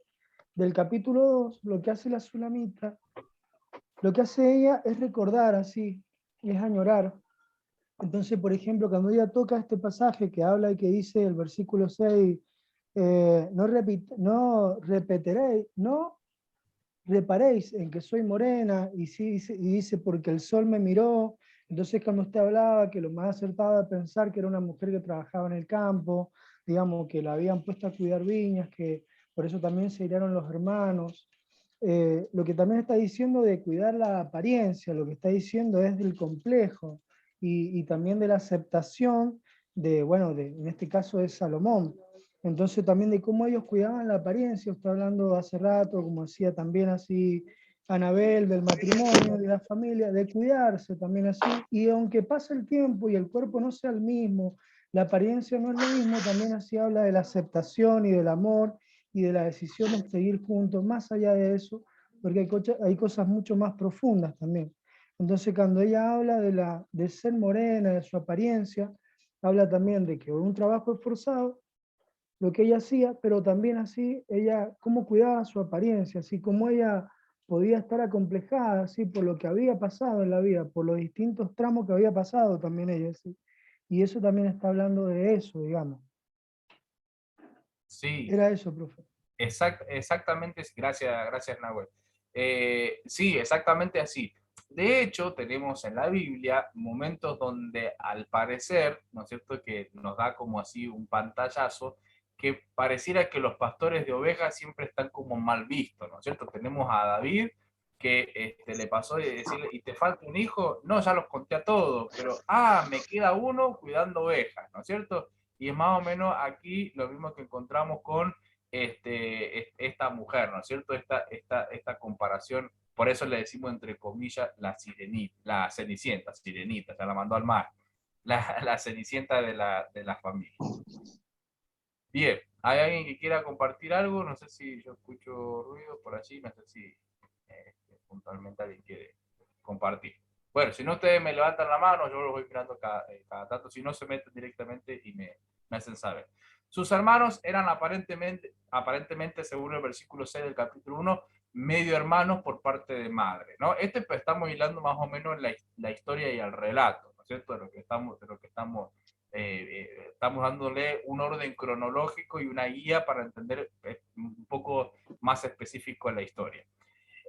del capítulo 2, lo que hace la Sulamita, lo que hace ella es recordar así, es añorar. Entonces, por ejemplo, cuando ella toca este pasaje que habla y que dice el versículo 6, no reparéis en que soy morena, y dice, porque el sol me miró. Entonces, cuando usted hablaba que lo más acertado era pensar que era una mujer que trabajaba en el campo, digamos, que la habían puesto a cuidar viñas, que por eso también se iraron los hermanos. Lo que también está diciendo de cuidar la apariencia, lo que está diciendo es del complejo, y también de la aceptación en este caso de Salomón. Entonces también de cómo ellos cuidaban la apariencia, usted hablando hace rato, como decía también así Anabel, del matrimonio, de la familia, de cuidarse también así, y aunque pase el tiempo y el cuerpo no sea el mismo, la apariencia no es lo mismo, también así habla de la aceptación y del amor y de la decisión de seguir juntos, más allá de eso, porque hay cosas mucho más profundas también. Entonces, cuando ella habla de ser morena, de su apariencia, habla también de que un trabajo esforzado, lo que ella hacía, pero también así, ella, cómo cuidaba su apariencia, así como ella podía estar acomplejada, así, por lo que había pasado en la vida, por los distintos tramos que había pasado también ella, ¿sí? Y eso también está hablando de eso, digamos. Sí, Era eso, profe. exactamente, gracias Nahuel. Sí, exactamente así. De hecho, tenemos en la Biblia momentos donde al parecer, ¿no es cierto?, que nos da como así un pantallazo, que pareciera que los pastores de ovejas siempre están como mal vistos, ¿no es cierto? Tenemos a David que le pasó de decirle, ¿y te falta un hijo? No, ya los conté a todos, pero, me queda uno cuidando ovejas, ¿no es cierto? Y es más o menos aquí lo mismo que encontramos con esta mujer, ¿no es cierto? Esta comparación, por eso le decimos entre comillas la sirenita, ya la mandó al mar, la cenicienta de la familia. Bien, ¿hay alguien que quiera compartir algo? No sé si yo escucho ruido por allí, no sé si puntualmente alguien quiere compartir. Bueno, si no ustedes me levantan la mano, yo los voy mirando cada tanto, si no se meten directamente y me hacen saber. Sus hermanos eran aparentemente, según el versículo 6 del capítulo 1, medio hermanos por parte de madre, ¿no? Estamos hilando más o menos la historia y el relato, ¿no es cierto? De lo que estamos dándole un orden cronológico y una guía para entender un poco más específico en la historia.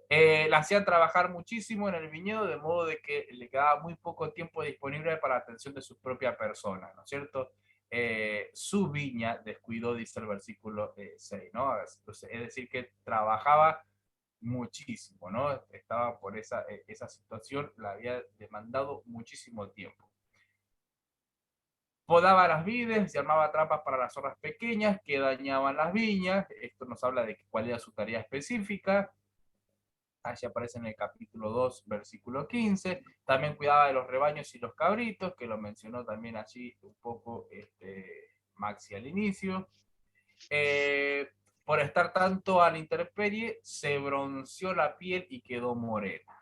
La hacían trabajar muchísimo en el viñedo, de modo de que le quedaba muy poco tiempo disponible para la atención de su propia persona, ¿no es cierto? Su viña descuidó, dice el versículo 6, ¿no? Entonces, es decir, que trabajaba muchísimo, ¿no? Estaba por esa situación, la había demandado muchísimo tiempo. Podaba las vides y armaba trampas para las zorras pequeñas que dañaban las viñas. Esto nos habla de cuál era su tarea específica. Allí aparece en el capítulo 2, versículo 15. También cuidaba de los rebaños y los cabritos, que lo mencionó también allí un poco Maxi al inicio. Por estar tanto a la intemperie, se bronceó la piel y quedó morena.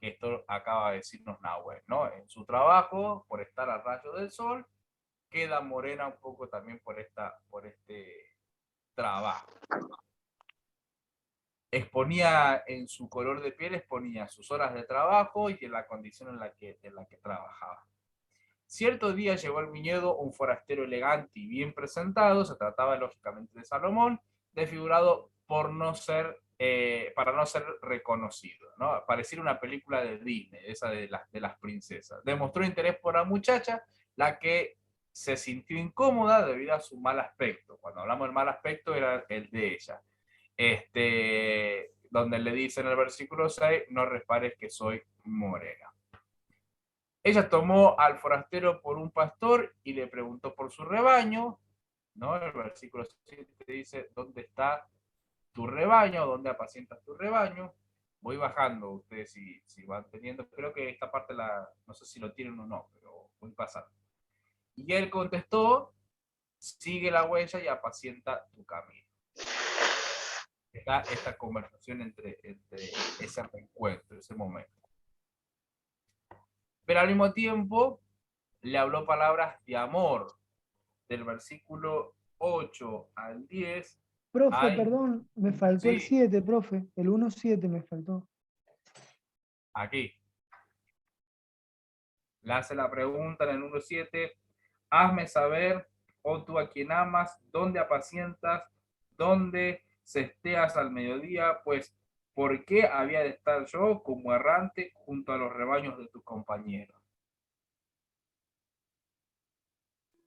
Esto acaba de decirnos Nahuel, ¿no? En su trabajo, por estar al rayo del sol, queda morena un poco también por este trabajo. Exponía en su color de piel, exponía sus horas de trabajo y en la condición en la que trabajaba. Cierto día llegó al viñedo un forastero elegante y bien presentado, se trataba lógicamente de Salomón, desfigurado para no ser reconocido, ¿no? Pareciera una película de Disney, esa de las princesas. Demostró interés por la muchacha, la que se sintió incómoda debido a su mal aspecto. Cuando hablamos del mal aspecto era el de ella. Donde le dice en el versículo 6, no repares que soy morena. Ella tomó al forastero por un pastor y le preguntó por su rebaño, ¿no? El versículo 7 dice, ¿dónde está tu rebaño? ¿Dónde apacientas tu rebaño? Voy bajando, ustedes si van teniendo, creo que esta parte no sé si lo tienen o no, pero voy pasando. Y él contestó, sigue la huella y apacienta tu camino. Está esta conversación entre ese reencuentro, ese momento. Pero al mismo tiempo le habló palabras de amor. Del versículo 8 al 10. Profe, perdón, me faltó el Sí, 7, profe. El 1-7 me faltó. aquí. Le hace la pregunta en el 1:7. Hazme saber, oh tú a quien amas, dónde apacientas, dónde cesteas al mediodía, pues ¿por qué había de estar yo como errante junto a los rebaños de tus compañeros?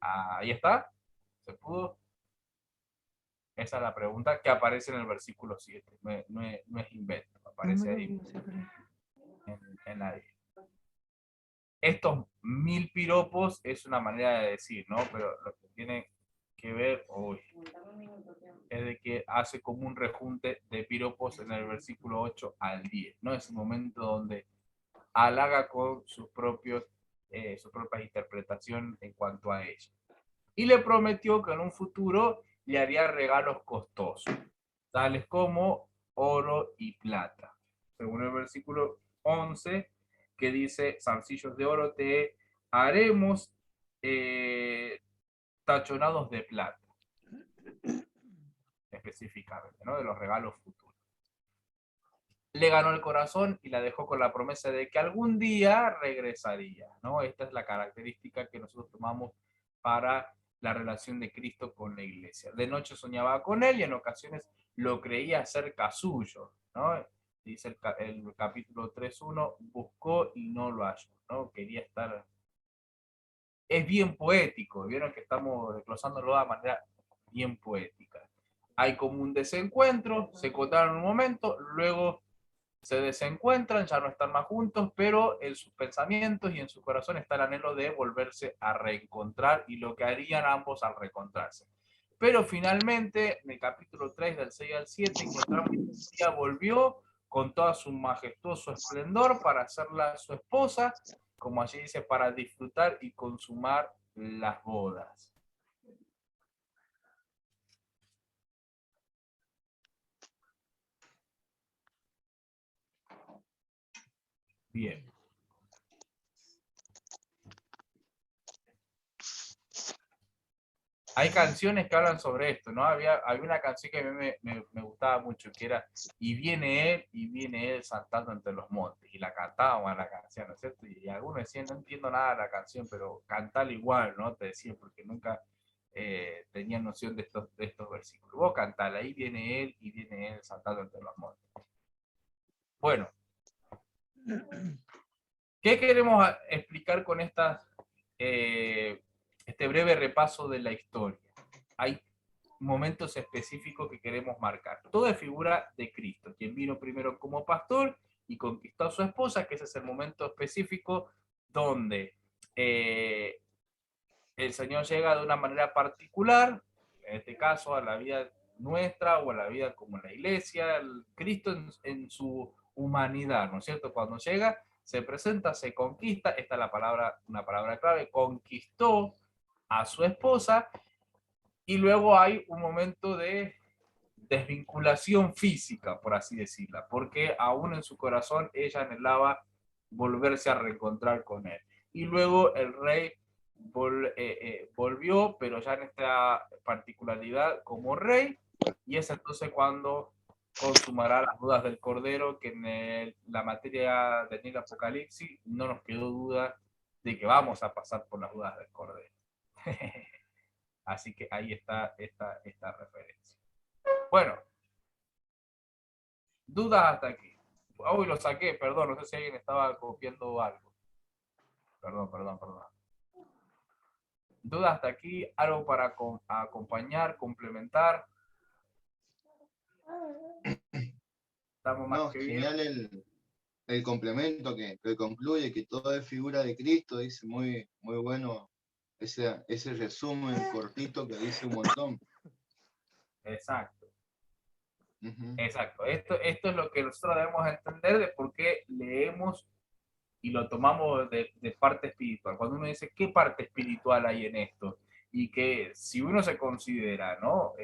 Ahí está. ¿Se pudo? Esa es la pregunta que aparece en el versículo 7. No es invento, aparece ahí en la 10. Estos 1000 piropos es una manera de decir, ¿no? Pero lo que tiene que ver es de que hace como un rejunte de piropos en el versículo 8 al 10, ¿no? Es el momento donde halaga con su propia interpretación en cuanto a ella. Y le prometió que en un futuro le haría regalos costosos, tales como oro y plata. Según el versículo 11, que dice, zarcillos de oro te haremos tachonados de plata, específicamente, ¿no? De los regalos futuros. Le ganó el corazón y la dejó con la promesa de que algún día regresaría, ¿no? Esta es la característica que nosotros tomamos para la relación de Cristo con la iglesia. De noche soñaba con él y en ocasiones lo creía cerca suyo, ¿no? Dice el capítulo 3.1, buscó y no lo halló, ¿no? Quería estar... Es bien poético, vieron que estamos desglosándolo de manera bien poética. Hay como un desencuentro, se encontraron un momento, luego se desencuentran, ya no están más juntos, pero en sus pensamientos y en su corazón está el anhelo de volverse a reencontrar y lo que harían ambos al reencontrarse. Pero finalmente, en el capítulo 3, del 6 al 7, encontramos que ella volvió con todo su majestuoso esplendor para hacerla su esposa, como allí dice, para disfrutar y consumar las bodas. Bien. Hay canciones que hablan sobre esto, ¿no? Había una canción que a mí me gustaba mucho, que era y viene él saltando entre los montes, y la cantábamos a la canción, ¿no es cierto? Y algunos decían, no entiendo nada de la canción, pero cantala igual, ¿no? Te decían, porque nunca tenían noción de estos versículos. Vos cantala, ahí viene él y viene él saltando entre los montes. Bueno, ¿qué queremos explicar con este breve repaso de la historia? Hay momentos específicos que queremos marcar. Todo es figura de Cristo, quien vino primero como pastor y conquistó a su esposa, que ese es el momento específico donde el Señor llega de una manera particular, en este caso a la vida nuestra o a la vida como la iglesia, Cristo en su humanidad, ¿no es cierto? Cuando llega, se presenta, se conquista, esta es la palabra, una palabra clave, conquistó a su esposa, y luego hay un momento de desvinculación física, por así decirla, porque aún en su corazón ella anhelaba volverse a reencontrar con él. Y luego el rey volvió, pero ya en esta particularidad como rey, y es entonces cuando consumará las bodas del Cordero, que en la materia del Apocalipsis no nos quedó duda de que vamos a pasar por las bodas del Cordero. Así que ahí está esta referencia. Bueno, dudas hasta aquí. Hoy lo saqué, perdón, no sé si alguien estaba copiando algo. Perdón. Dudas hasta aquí, algo para acompañar, complementar. Estamos más No, que genial bien. el complemento que concluye que todo es figura de Cristo, dice muy bueno ese resumen cortito que dice un montón. Exacto. Exacto. Esto es lo que nosotros debemos entender de por qué leemos y lo tomamos de parte espiritual. Cuando uno dice, ¿qué parte espiritual hay en esto? Y que si uno se considera, ¿no?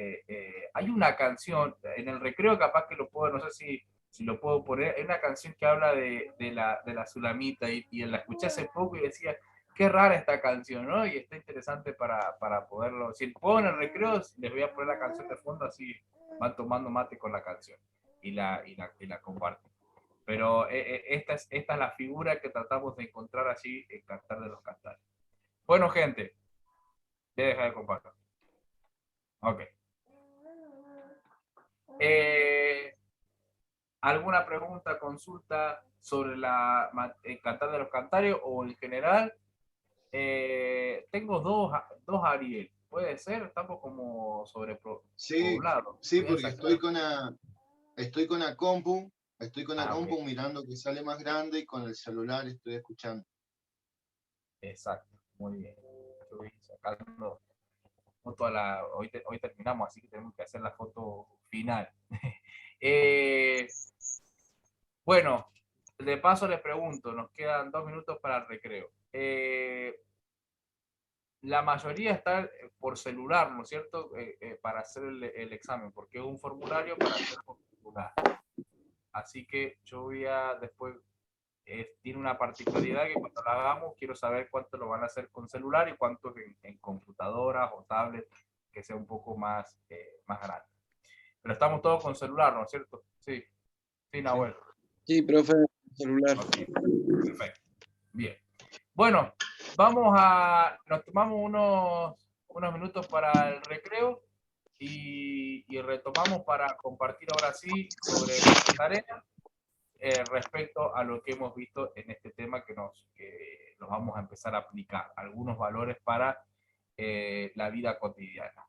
Hay una canción, en el recreo capaz que lo puedo, no sé si lo puedo poner, hay una canción que habla de la Sulamita y la escuché hace poco y decía, qué rara esta canción, ¿no? Y está interesante para poderlo, si puedo en el recreo, les voy a poner la canción de fondo, así van tomando mate con la canción y la comparten. Pero esta es la figura que tratamos de encontrar allí en Cantar de los Cantares. Bueno, gente, voy a dejar de compartir. Ok. ¿Alguna pregunta, consulta sobre el Cantar de los Cantares o en general? Tengo dos Ariel. ¿Puede ser? Estamos como sobrepoblados. Sí, porque estoy con la compu. Estoy con la compu Okay. mirando que sale más grande y con el celular estoy escuchando. Exacto, muy bien. Estoy sacando hoy terminamos, así que tenemos que hacer la foto final. Bueno, de paso les pregunto, nos quedan 2 minutos para el recreo. La mayoría está por celular, ¿no es cierto? Para hacer el examen, porque es un formulario para hacer por celular. Así que yo voy a después tiene una particularidad que cuando la hagamos quiero saber cuánto lo van a hacer con celular y cuánto en computadoras o tablets, que sea un poco más, más grande. Pero estamos todos con celular, ¿no es cierto? Sí. Sí, Nahuel. Sí, profe, celular. Okay. Perfecto. Bien. Bueno, nos tomamos unos minutos para el recreo y retomamos para compartir ahora sí sobre la tarea respecto a lo que hemos visto en este tema que nos vamos a empezar a aplicar, algunos valores para la vida cotidiana.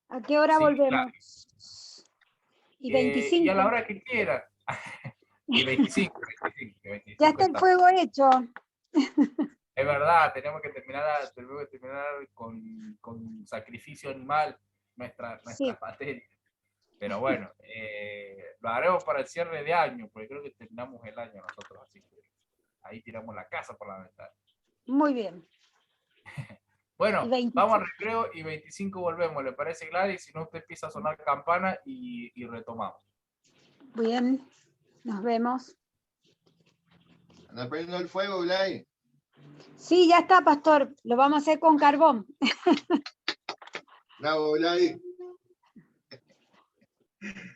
¿A qué hora Sí, volvemos? claro. Y 25. Y a la hora que quieran. Y 25. Ya está el fuego hecho. Es verdad, tenemos que terminar con sacrificio animal nuestra materia. Pero bueno, lo haremos para el cierre de año, porque creo que terminamos el año nosotros, así que ahí tiramos la casa por la ventana. Muy bien. Bueno, vamos al recreo y 25 volvemos, ¿le parece, Gladys? Si no, usted empieza a sonar campana y retomamos. Bien, nos vemos. Anda prendiendo el fuego, Gladys. Sí, ya está, pastor. Lo vamos a hacer con carbón. Bravo, Gladys.